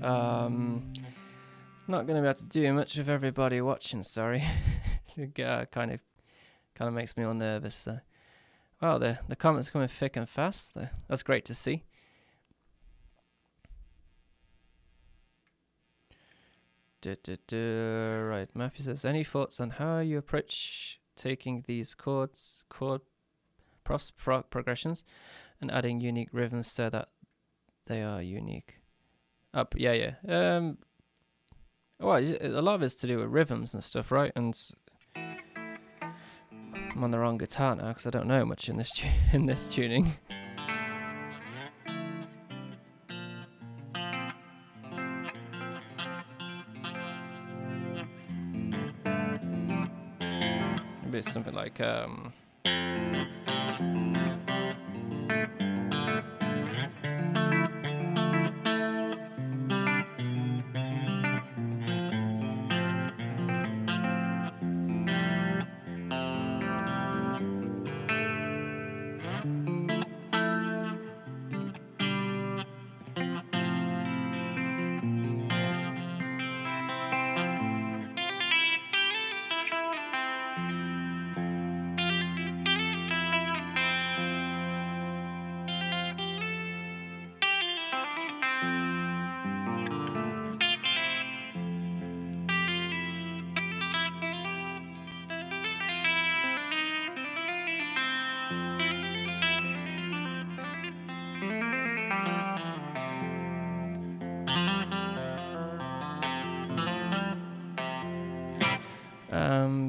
Not going to be able to do much with everybody watching, sorry. Kind of makes me all nervous. So, wow, the comments are coming thick and fast. That's great to see. Right, Matthew says, any thoughts on how you approach taking these chord progressions and adding unique rhythms so that they are unique? Yeah. Well, a lot of it's to do with rhythms and stuff, right? And I'm on the wrong guitar now because I don't know much in this in this tuning. Maybe it's something like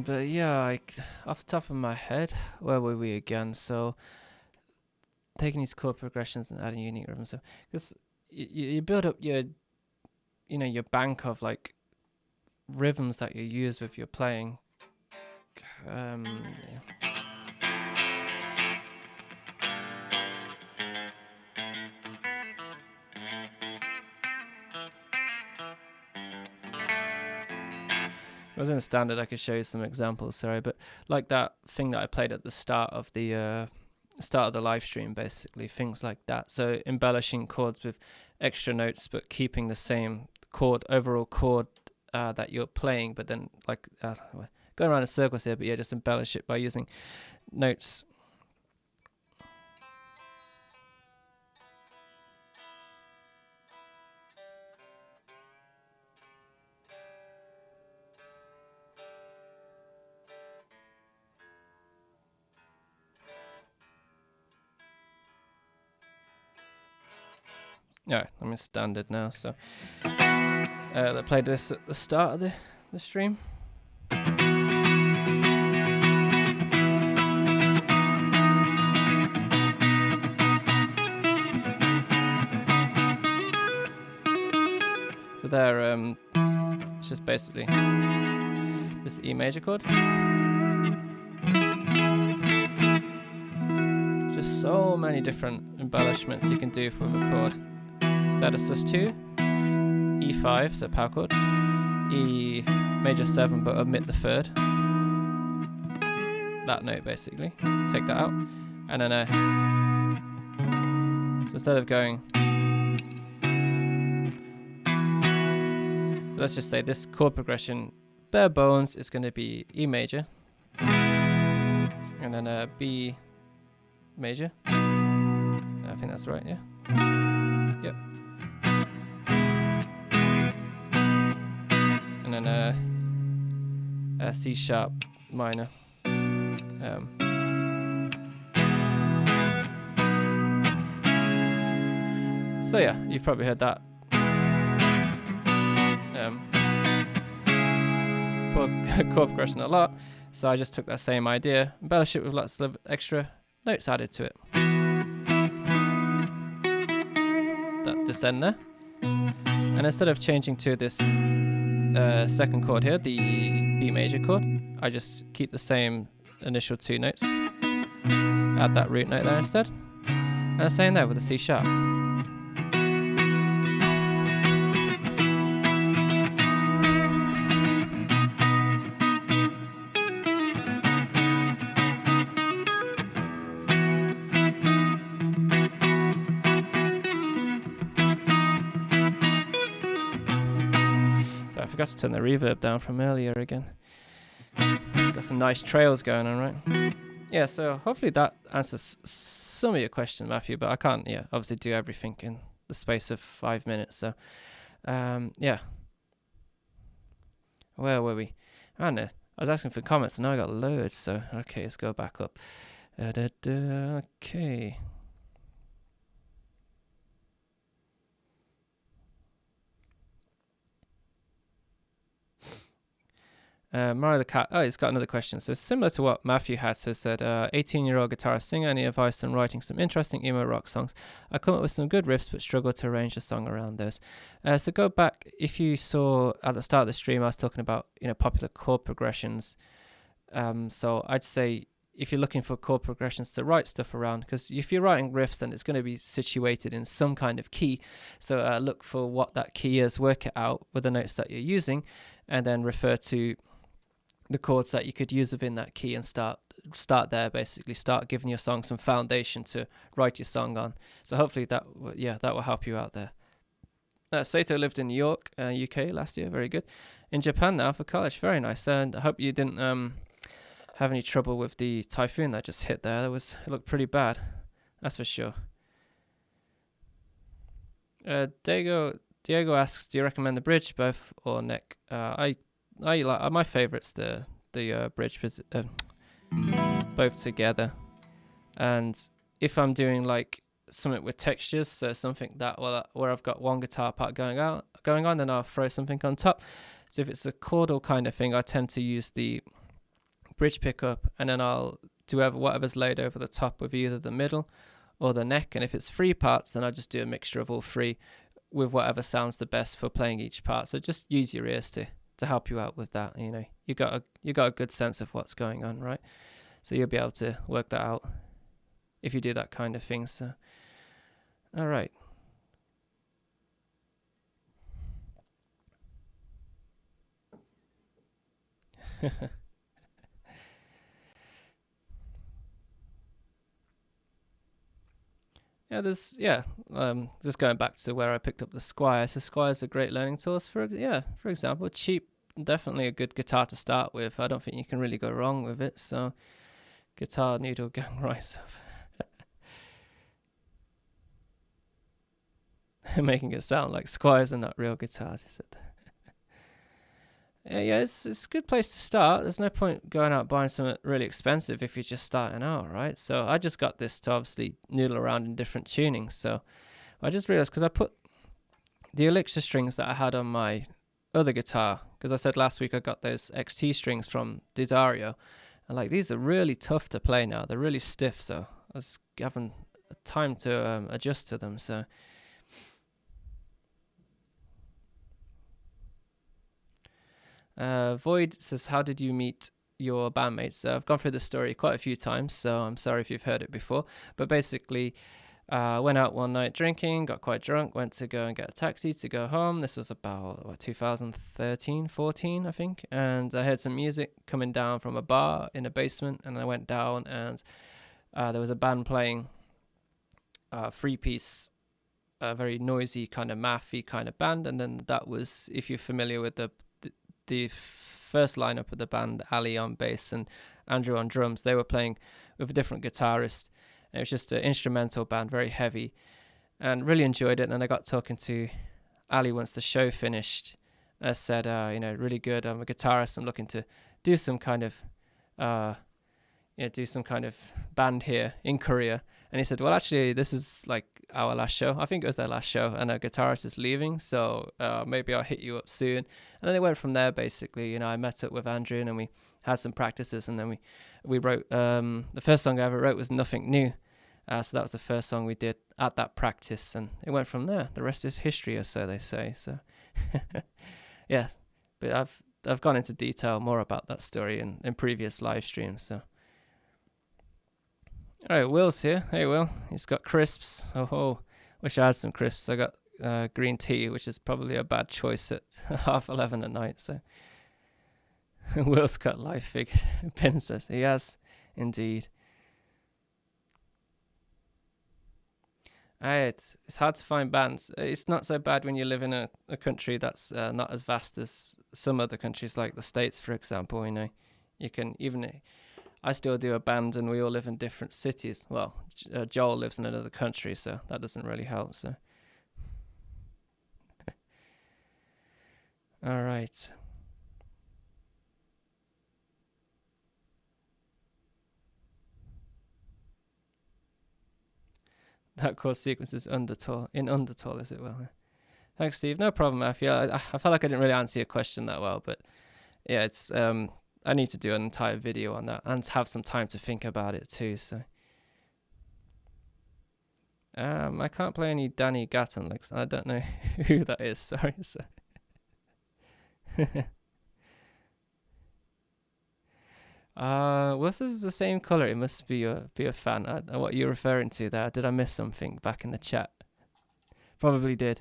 but yeah, off the top of my head, where were we again? So taking these chord progressions and adding unique rhythms. So because you build up your bank of like rhythms that you use with your playing. Yeah. If I was in a standard, I could show you some examples, sorry, but like that thing that I played at the start of the live stream, basically things like that. So embellishing chords with extra notes, but keeping the same overall chord that you're playing, but then like going around in circles here, but yeah, just embellish it by using notes. Yeah, I'm in standard now, so they played this at the start of the stream. So there, it's just basically this E major chord. Just so many different embellishments you can do with a chord. So add a sus2, E5, so power chord, E major 7 but omit the third. That note basically. Take that out. And then so instead of going, so let's just say this chord progression, bare bones, is going to be E major. And then B major. I think that's right, yeah? Yep. And then a C sharp minor. So yeah, you've probably heard that chord progression a lot. So I just took that same idea, embellished it with lots of extra notes added to it. That descend there. And instead of changing to this second chord here, the B major chord, I just keep the same initial two notes. Add that root note there instead. And the same there with the C sharp. forgot to turn the reverb down from earlier again. Got some nice trails going on, right? Yeah, so hopefully that answers some of your questions, Matthew, but I can't, obviously do everything in the space of 5 minutes, so, yeah. Where were we? I don't know. I was asking for comments, and now I got loads, so, okay, let's go back up. Okay. Mario the Cat. Oh, he's got another question. So similar to what Matthew had. So said, 18-year-old guitarist singer. Any advice on writing some interesting emo rock songs? I come up with some good riffs, but struggle to arrange a song around those. So go back. If you saw at the start of the stream, I was talking about popular chord progressions. So I'd say if you're looking for chord progressions to write stuff around, because if you're writing riffs, then it's going to be situated in some kind of key. So look for what that key is, work it out with the notes that you're using, and then refer to the chords that you could use within that key and start there, basically start giving your song some foundation to write your song on. So hopefully that will help you out there. Sato lived in New York, UK last year. Very good. In Japan now for college. Very nice. And I hope you didn't have any trouble with the typhoon that just hit there. It looked pretty bad, that's for sure. Diego asks, do you recommend the bridge, both or neck? I like my favorites the bridge, both together. And if I'm doing like something with textures, so something that where I've got one guitar part going on, then I'll throw something on top. So if it's a chordal kind of thing, I tend to use the bridge pickup, and then I'll do whatever's laid over the top with either the middle or the neck. And if it's 3 parts, then I just do a mixture of all 3 with whatever sounds the best for playing each part. So just use your ears to help you out with that. You got a good sense of what's going on, right? So you'll be able to work that out if you do that kind of thing. So all right. Just going back to where I picked up the Squire. So Squire's a great learning tools for example, cheap, definitely a good guitar to start with. I don't think you can really go wrong with it. So guitar needle gang rise up. Making it sound like Squires are not real guitars, he said. It's a good place to start. There's no point going out buying something really expensive if you're just starting out, right? So I just got this to obviously noodle around in different tunings. So I just realized, because I put the Elixir strings that I had on my other guitar, because I said last week I got those XT strings from Didario, and like these are really tough to play now. They're really stiff, so I was having time to adjust to them. So Void says, how did you meet your bandmates? I've gone through the story quite a few times, so I'm sorry if you've heard it before. But basically, went out one night drinking, got quite drunk, went to go and get a taxi to go home. This was about 2013, 14, I think. And I heard some music coming down from a bar in a basement, and I went down, and there was a band playing a 3-piece, very noisy kind of mathy kind of band. And then that was, if you're familiar with the first lineup of the band, Ali on bass and Andrew on drums, they were playing with a different guitarist. And it was just an instrumental band, very heavy, and really enjoyed it. And I got talking to Ali once the show finished. I said, really good. I'm a guitarist. I'm looking to do some kind of band here in Korea. And he said, well, actually, this is like our last show. I think it was their last show, and our guitarist is leaving, so maybe I'll hit you up soon. And then it went from there, basically. I met up with Andrew, and then we had some practices, and then we wrote, the first song I ever wrote was Nothing New. So that was the first song we did at that practice, and it went from there. The rest is history, or so they say. So yeah, but I've gone into detail more about that story in previous live streams. So all right, Will's here. Hey, Will. He's got crisps. Oh, wish I had some crisps. I got green tea, which is probably a bad choice at 11:30 at night. So Will's got life figured pincers. He has, indeed. It's hard to find bands. It's not so bad when you live in a country that's not as vast as some other countries, like the States, for example. You know, you can even. I still do a band, and we all live in different cities. Well, Joel lives in another country, so that doesn't really help. So, all right. That chord sequence is Undertale, is it? Well, thanks, Steve. No problem, Matthew. I felt like I didn't really answer your question that well, but yeah, it's I need to do an entire video on that and have some time to think about it too. So, I can't play any Danny Gatton licks. I don't know who that is. Sorry. So. This is the same color. It must be a fan. What you're referring to there? Did I miss something back in the chat? Probably did.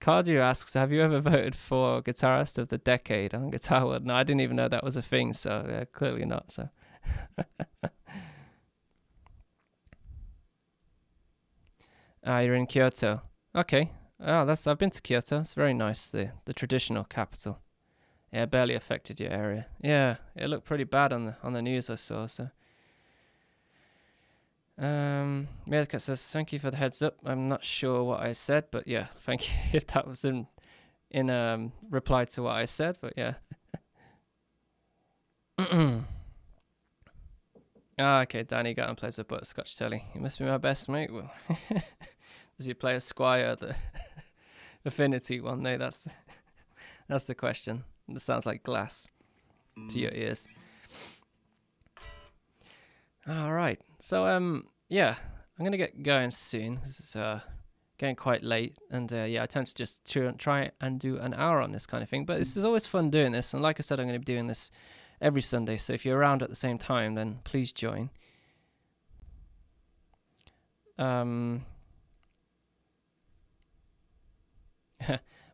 Cardio asks, have you ever voted for Guitarist of the Decade on Guitar World? No, I didn't even know that was a thing, so clearly not. So. You're in Kyoto. Okay. Oh, I've been to Kyoto. It's very nice. The traditional capital. Yeah, barely affected your area. Yeah, it looked pretty bad on the news I saw. So. Meerkat says, thank you for the heads up. I'm not sure what I said, but yeah, thank you if that was in reply to what I said, but yeah. Okay, Danny Gatton plays a butterscotch telly. He must be my best mate. Well, does he play a Squire, the Affinity one? No, that's the question. It sounds like glass to your ears. All right. So yeah, I'm gonna get going soon because it's getting quite late, and yeah, I tend to just try and do an hour on this kind of thing. But this is always fun doing this, and like I said, I'm gonna be doing this every Sunday. So if you're around at the same time, then please join.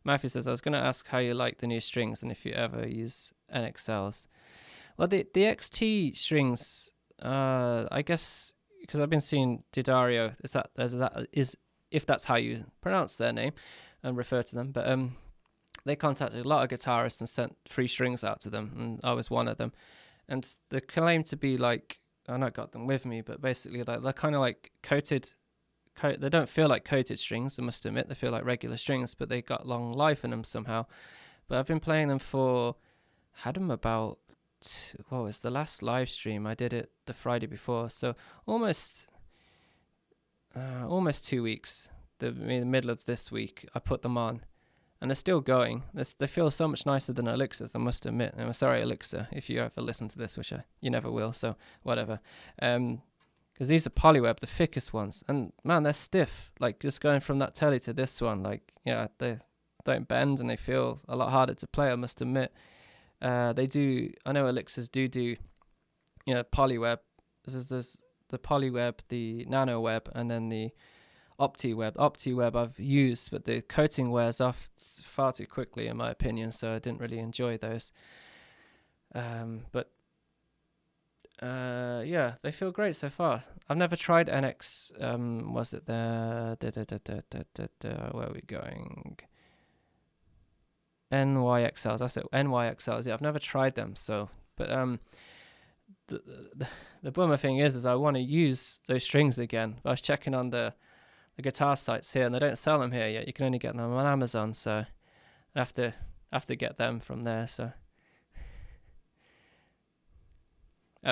Matthew says, I was going to ask how you like the new strings and if you ever use NXLs. Well, the XT strings, I guess, because I've been seeing Didario, is if that's how you pronounce their name and refer to them, but they contacted a lot of guitarists and sent free strings out to them, and I was one of them. And they claim to be like, I not got them with me, but basically they're kind of like coated. They don't feel like coated strings, I must admit. They feel like regular strings, but they got long life in them somehow. But I've been playing them had them about, what was the last live stream? I did it the Friday before, so almost 2 weeks. In the middle of this week, I put them on, and they're still going. They feel so much nicer than Elixirs, I must admit. I'm sorry, Elixir, if you ever listen to this, which you never will, so whatever. Because these are polyweb, the thickest ones, and man, they're stiff. Like just going from that telly to this one, like yeah, they don't bend and they feel a lot harder to play, I must admit. They do. I know Elixirs do, polyweb. There's the polyweb, the nano web, and then the OptiWeb. OptiWeb I've used, but the coating wears off far too quickly, in my opinion. So I didn't really enjoy those. But yeah, they feel great so far. I've never tried NX. Was it there? Where are we going? NYXLs. That's it. NYXLs. Yeah, I've never tried them. So, but the bummer thing is I want to use those strings again. I was checking on the guitar sites here, and they don't sell them here yet. You can only get them on Amazon. So I have to get them from there. So.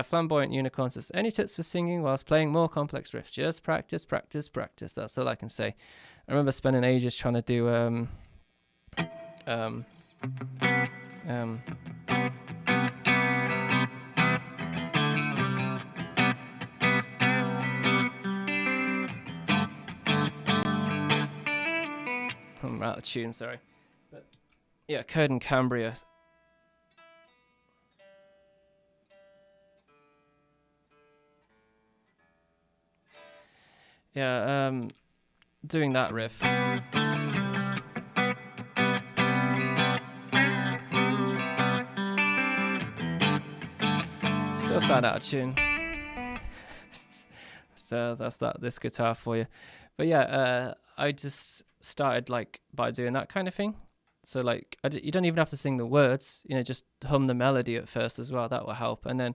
Flamboyant Unicorn says, any tips for singing whilst playing more complex riffs? Just practice, practice, practice. That's all I can say. I remember spending ages trying to do I'm out of tune, sorry. But yeah, Code and Cambria. Yeah, doing that riff. Still sound out of tune. So that's this guitar for you. But yeah, I just started like by doing that kind of thing. So like you don't even have to sing the words, just hum the melody at first as well. That will help. And then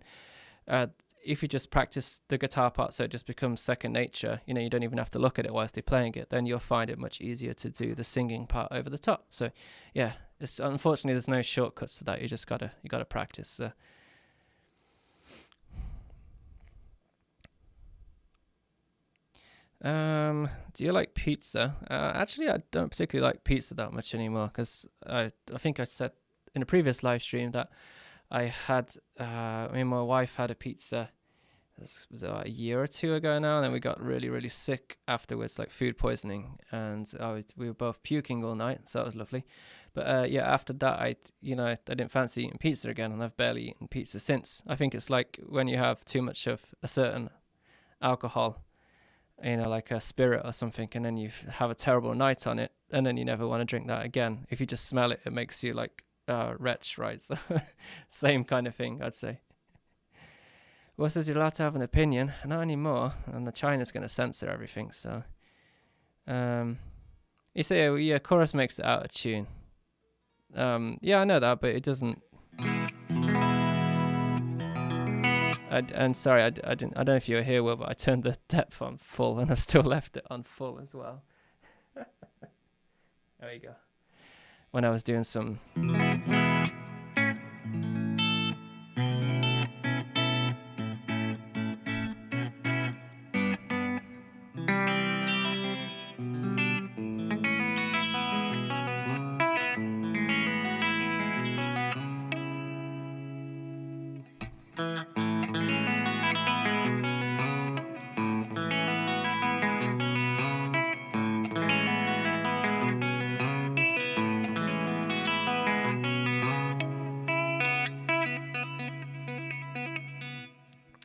if you just practice the guitar part so it just becomes second nature, you don't even have to look at it whilst you're playing it, then you'll find it much easier to do the singing part over the top. So yeah, unfortunately there's no shortcuts to that. You gotta practice. Do you like pizza? Actually, I don't particularly like pizza that much anymore, because I think I said in a previous live stream that I had, me and my wife had a pizza. This was a year or two ago now, and then we got really, really sick afterwards, like food poisoning, and we were both puking all night, so that was lovely. But yeah, after that, I didn't fancy eating pizza again, and I've barely eaten pizza since. I think it's like when you have too much of a certain alcohol, like a spirit or something, and then you have a terrible night on it, and then you never want to drink that again. If you just smell it, it makes you like wretch, right? So same kind of thing, I'd say. Well, says you're allowed to have an opinion, not anymore, and the China's going to censor everything. So you say, yeah, chorus makes it out of tune. Yeah, I know that, but it doesn't. And sorry, I didn't. I don't know if you were here, Will, but I turned the depth on full, and I've still left it on full as well. There you go. When I was doing some.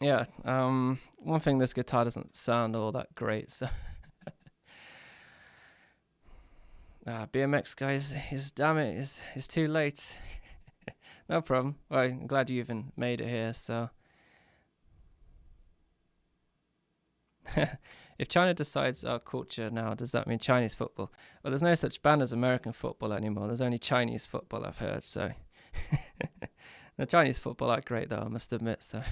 Yeah, one thing, this guitar doesn't sound all that great, so BMX guys, damn it, is too late. No problem. Well, I'm glad you even made it here, so if China decides our culture now, does that mean Chinese football? Well, there's no such band as American football anymore. There's only Chinese football, I've heard, so the Chinese football are great though, I must admit, so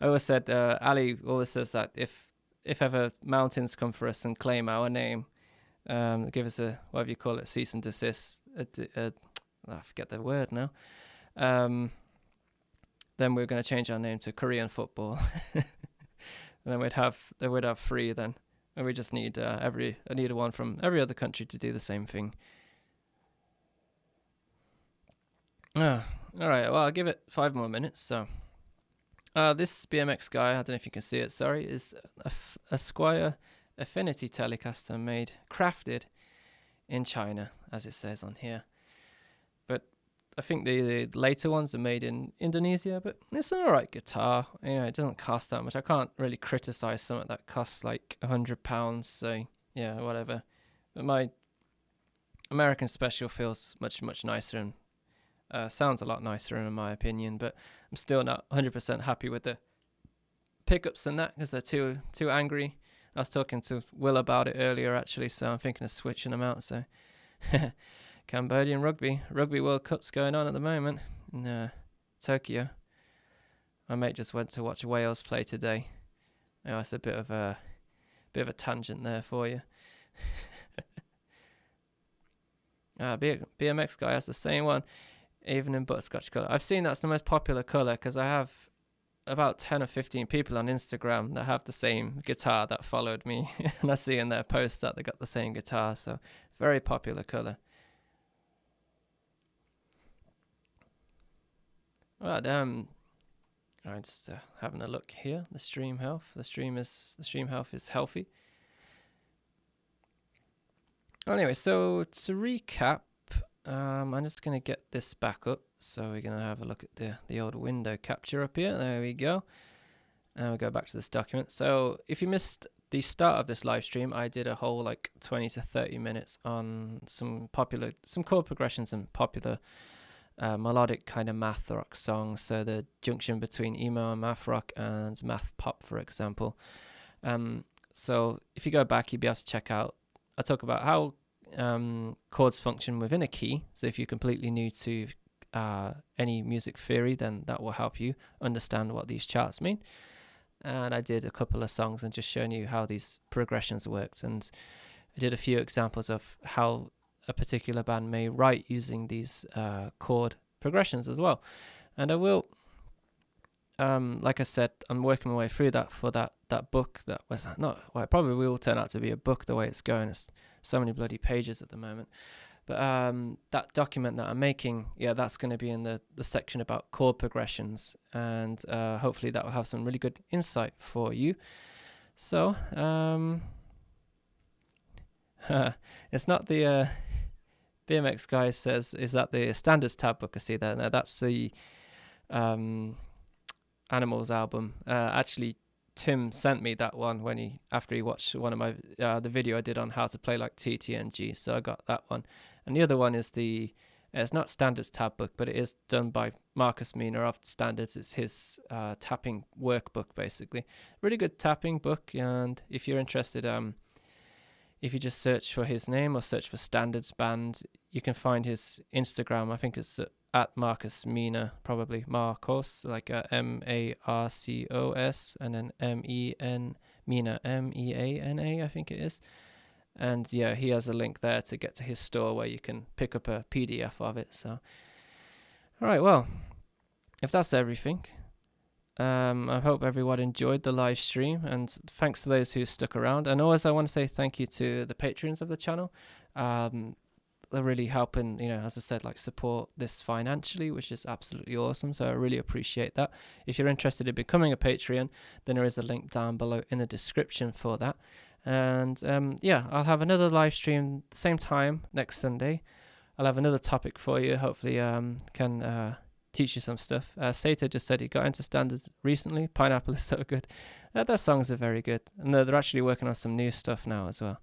I always said, Ali always says that if ever mountains come for us and claim our name, give us a, whatever you call it, cease and desist, I forget the word now, then we're going to change our name to Korean football. And then we'd have three then, and we just need I need one from every other country to do the same thing. All right, well, I'll give it 5 more minutes, so this BMX guy, I don't know if you can see it, sorry, is a Squire Affinity Telecaster crafted in China, as it says on here. But I think the later ones are made in Indonesia, but it's an alright guitar. It doesn't cost that much. I can't really criticize something that costs like £100, so yeah, whatever. But my American Special feels much, much nicer and sounds a lot nicer in my opinion, but I'm still not 100% happy with the pickups and that, because they're too angry. I was talking to Will about it earlier actually, so I'm thinking of switching them out. So Cambodian Rugby World Cup's going on at the moment in Tokyo. My mate just went to watch Wales play today. That's a bit of a tangent there for you. BMX guy has the same one, even in butterscotch colour. I've seen that's the most popular colour, because I have about 10 or 15 people on Instagram that have the same guitar that followed me, and I see in their posts that they got the same guitar, so very popular colour. Right, I'm just having a look here. The stream health is healthy. Anyway, so to recap, I'm just going to get this back up. So we're going to have a look at the old window capture up here. There we go. And we'll go back to this document. So if you missed the start of this live stream, I did a whole like 20 to 30 minutes on some chord progressions and popular melodic kind of math rock songs, so the junction between emo and math rock and math pop, for example. So if you go back, you'll be able to check out, I talk about how chords function within a key. So if you're completely new to any music theory, then that will help you understand what these charts mean. And I did a couple of songs and just showing you how these progressions worked, and I did a few examples of how a particular band may write using these chord progressions as well. And I will, like I said, I'm working my way through that for that book that was not, well, it probably will turn out to be a book the way it's going. It's so many bloody pages at the moment. But that document that I'm making, that's going to be in the section about chord progressions, and hopefully that will have some really good insight for you. So it's not the BMX guy says, is that the standards tab book I see there? No, that's the Animals album. Actually, Tim sent me that one after he watched one of my the video I did on how to play like TTNG, so I got that one. And the other one is it's not standards tab book, but it is done by Marcus Mina of Standards. It's his tapping workbook, basically. Really good tapping book, and if you're interested, if you just search for his name or search for Standards Band, you can find his Instagram. I think it's at Marcus Mina, probably Marcos, like Marcos, and then Mina, Meana, I think it is. And yeah, he has a link there to get to his store where you can pick up a PDF of it. So, all right, well, if that's everything, I hope everyone enjoyed the live stream, and thanks to those who stuck around. And always I want to say thank you to the patrons of the channel. They're really helping, as I said, like support this financially, which is absolutely awesome. So I really appreciate that. If you're interested in becoming a Patreon, then there is a link down below in the description for that. And I'll have another live stream same time next Sunday. I'll have another topic for you. Hopefully can teach you some stuff. Sato just said he got into standards recently. Pineapple is so good. Their songs are very good. And they're actually working on some new stuff now as well.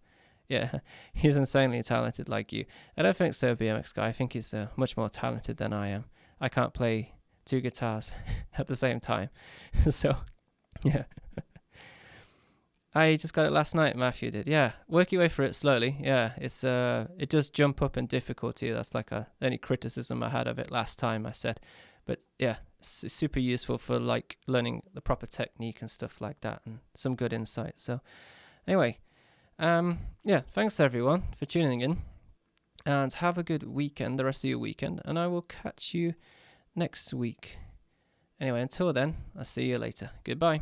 Yeah, he's insanely talented like you. I don't think so, BMX guy. I think he's much more talented than I am. I can't play two guitars at the same time. So, yeah. I just got it last night, Matthew did. Yeah, work your way through it slowly. Yeah, it's it does jump up in difficulty. That's like any criticism I had of it last time, I said. But yeah, it's super useful for like learning the proper technique and stuff like that, and some good insight. So anyway, thanks everyone for tuning in, and have a good weekend, the rest of your weekend, and I will catch you next week. Anyway, until then, I'll see you later. Goodbye.